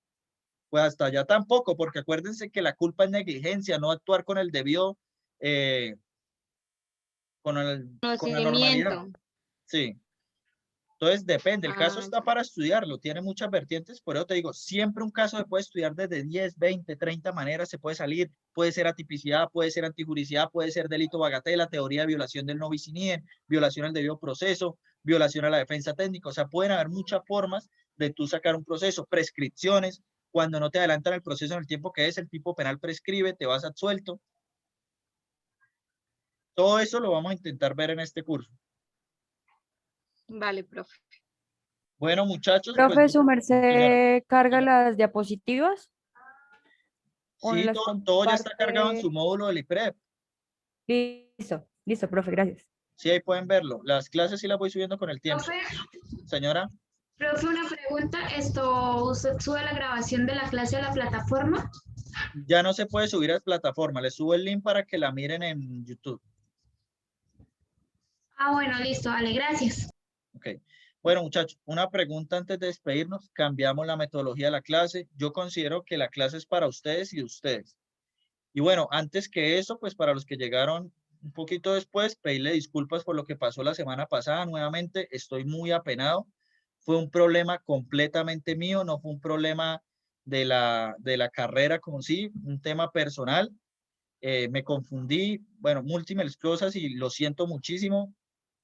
pues hasta allá tampoco, porque acuérdense que la culpa es negligencia, no actuar con el debido, con la normalidad. Sí. Entonces depende, el caso está para estudiarlo, tiene muchas vertientes, por eso te digo, siempre un caso se puede estudiar desde 10, 20, 30 maneras, se puede salir, puede ser atipicidad, puede ser antijuricidad, puede ser delito bagatela, teoría de violación del no bis in idem, violación al debido proceso, violación a la defensa técnica, o sea, pueden haber muchas formas de tú sacar un proceso, prescripciones, cuando no te adelantan el proceso en el tiempo que es, el tipo penal prescribe, te vas absuelto. Todo eso lo vamos a intentar ver en este curso. Vale, profe. Bueno, muchachos. Profe, pues, ¿su merced carga las diapositivas? ¿O sí, las todo ya está cargado en comparte? su módulo del IPREP. Listo, listo, profe, gracias. Sí, ahí pueden verlo. Las clases sí las voy subiendo con el tiempo. Profe, Señora. profe, una pregunta. ¿Usted sube la grabación de la clase a la plataforma? Ya no se puede subir a la plataforma. Les subo el link para que la miren en YouTube. Ah, bueno, listo, vale, gracias. Ok. Bueno, muchachos, una pregunta antes de despedirnos. Cambiamos la metodología de la clase. Yo considero que la clase es para ustedes y ustedes. Y bueno, antes que eso, pues para los que llegaron un poquito después, pedirle disculpas por lo que pasó la semana pasada. Nuevamente, estoy muy apenado. Fue un problema completamente mío, no fue un problema de la carrera como sí, un tema personal. Me confundí, bueno, múltiples cosas y lo siento muchísimo.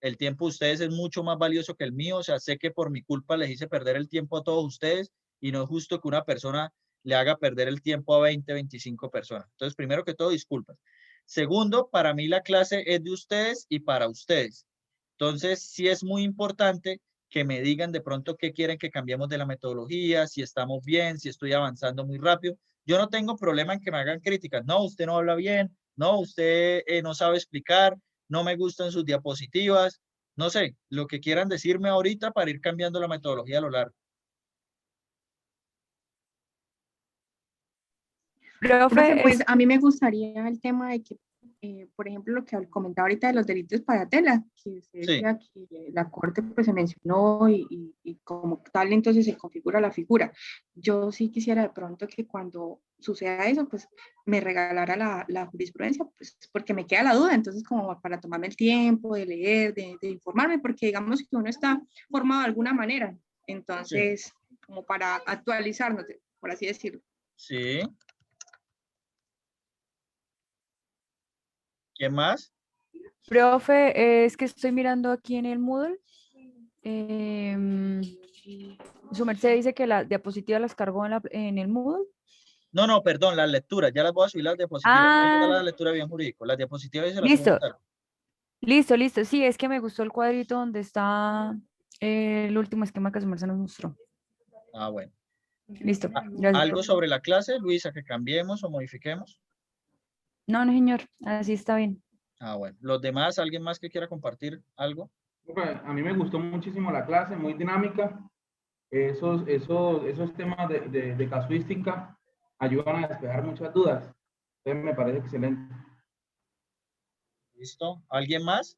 El tiempo de ustedes es mucho más valioso que el mío, o sea, sé que por mi culpa les hice perder el tiempo a todos ustedes y no es justo que una persona le haga perder el tiempo a 20, 25 personas. Entonces, primero que todo, disculpas. Segundo, para mí la clase es de ustedes y para ustedes. Entonces, sí es muy importante que me digan de pronto qué quieren que cambiemos de la metodología, si estamos bien, si estoy avanzando muy rápido. Yo no tengo problema en que me hagan críticas. No, usted no habla bien. No, usted no sabe explicar. No me gustan sus diapositivas. No sé, lo que quieran decirme ahorita para ir cambiando la metodología a lo largo. Profe, pues a mí me gustaría el tema de que, por ejemplo, lo que comentaba ahorita de los delitos para tela, que usted decía que la Corte pues se mencionó y como tal entonces se configura la figura. Yo sí quisiera de pronto que cuando suceda eso, pues me regalara la jurisprudencia, pues porque me queda la duda, entonces como para tomarme el tiempo de leer, de informarme, porque digamos que uno está formado de alguna manera, entonces como para actualizarnos, por así decirlo. Sí. ¿Quién más? Profe, es que estoy mirando aquí en el Moodle. Su merced dice que las diapositivas las cargó en el Moodle. No, no, perdón, las lecturas. Ya las voy a subir las diapositivas. Ahí está la lectura bien jurídico. Las diapositivas se las subo más tarde. Listo, listo. Sí, es que me gustó el cuadrito donde está el último esquema que su merced nos mostró. Ah, bueno. Listo. Gracias, ¿Algo profe. sobre la clase, Luisa, que cambiemos o modifiquemos? No, no, señor. Así está bien. Ah, bueno. ¿Los demás, alguien más que quiera compartir algo? A mí me gustó muchísimo la clase, muy dinámica. Esos temas de casuística ayudan a despejar muchas dudas. Entonces me parece excelente. ¿Listo? ¿Alguien más?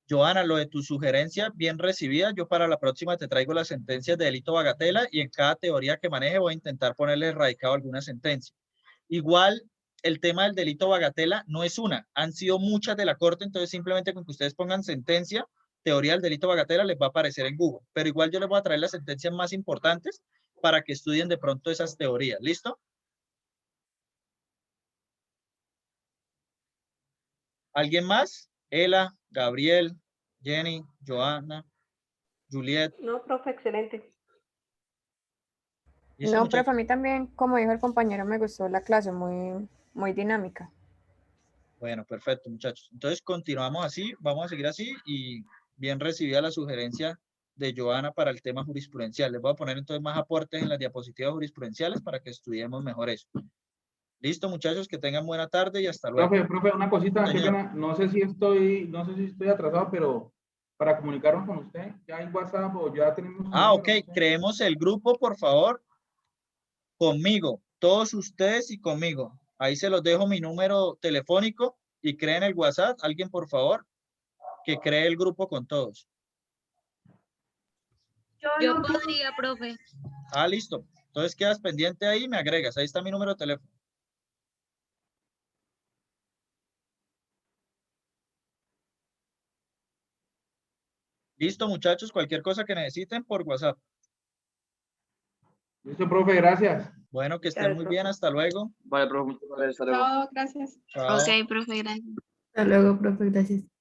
Joana, lo de tu sugerencia, bien recibida. Yo para la próxima te traigo las sentencias de delito bagatela y en cada teoría que maneje voy a intentar ponerle radicado alguna sentencia. Igual, el tema del delito bagatela no es una, han sido muchas de la corte, entonces simplemente con que ustedes pongan sentencia, teoría del delito bagatela les va a aparecer en Google, pero igual yo les voy a traer las sentencias más importantes para que estudien de pronto esas teorías, ¿listo? ¿Alguien más? Ela, Gabriel, Jenny, Joana, Juliet. No, profe, excelente. No, profe, a mí también, como dijo el compañero, me gustó la clase, muy dinámica. Bueno, perfecto, muchachos. Entonces continuamos así, vamos a seguir así y bien recibida la sugerencia de Joana para el tema jurisprudencial. Les voy a poner entonces más aportes en las diapositivas jurisprudenciales para que estudiemos mejor eso. Listo, muchachos, que tengan buena tarde y hasta luego. Profe, una cosita, qué pena, no sé si estoy atrasado, pero para comunicarnos con usted, ya hay WhatsApp o ya tenemos... Ah, ok, creemos el grupo, por favor, conmigo, todos ustedes y conmigo. Ahí se los dejo mi número telefónico y creen el WhatsApp. Alguien, por favor, que cree el grupo con todos. Yo podría, profe. Ah, listo. Entonces quedas pendiente ahí y me agregas. Ahí está mi número de teléfono. Listo, muchachos. Cualquier cosa que necesiten por WhatsApp. Listo, profe, gracias. Bueno, que estén muy bien. Hasta luego. Vale, profe, muchas gracias. Hasta luego. Chao, gracias. Chao. Ok, profe, gracias. Hasta luego, profe, gracias.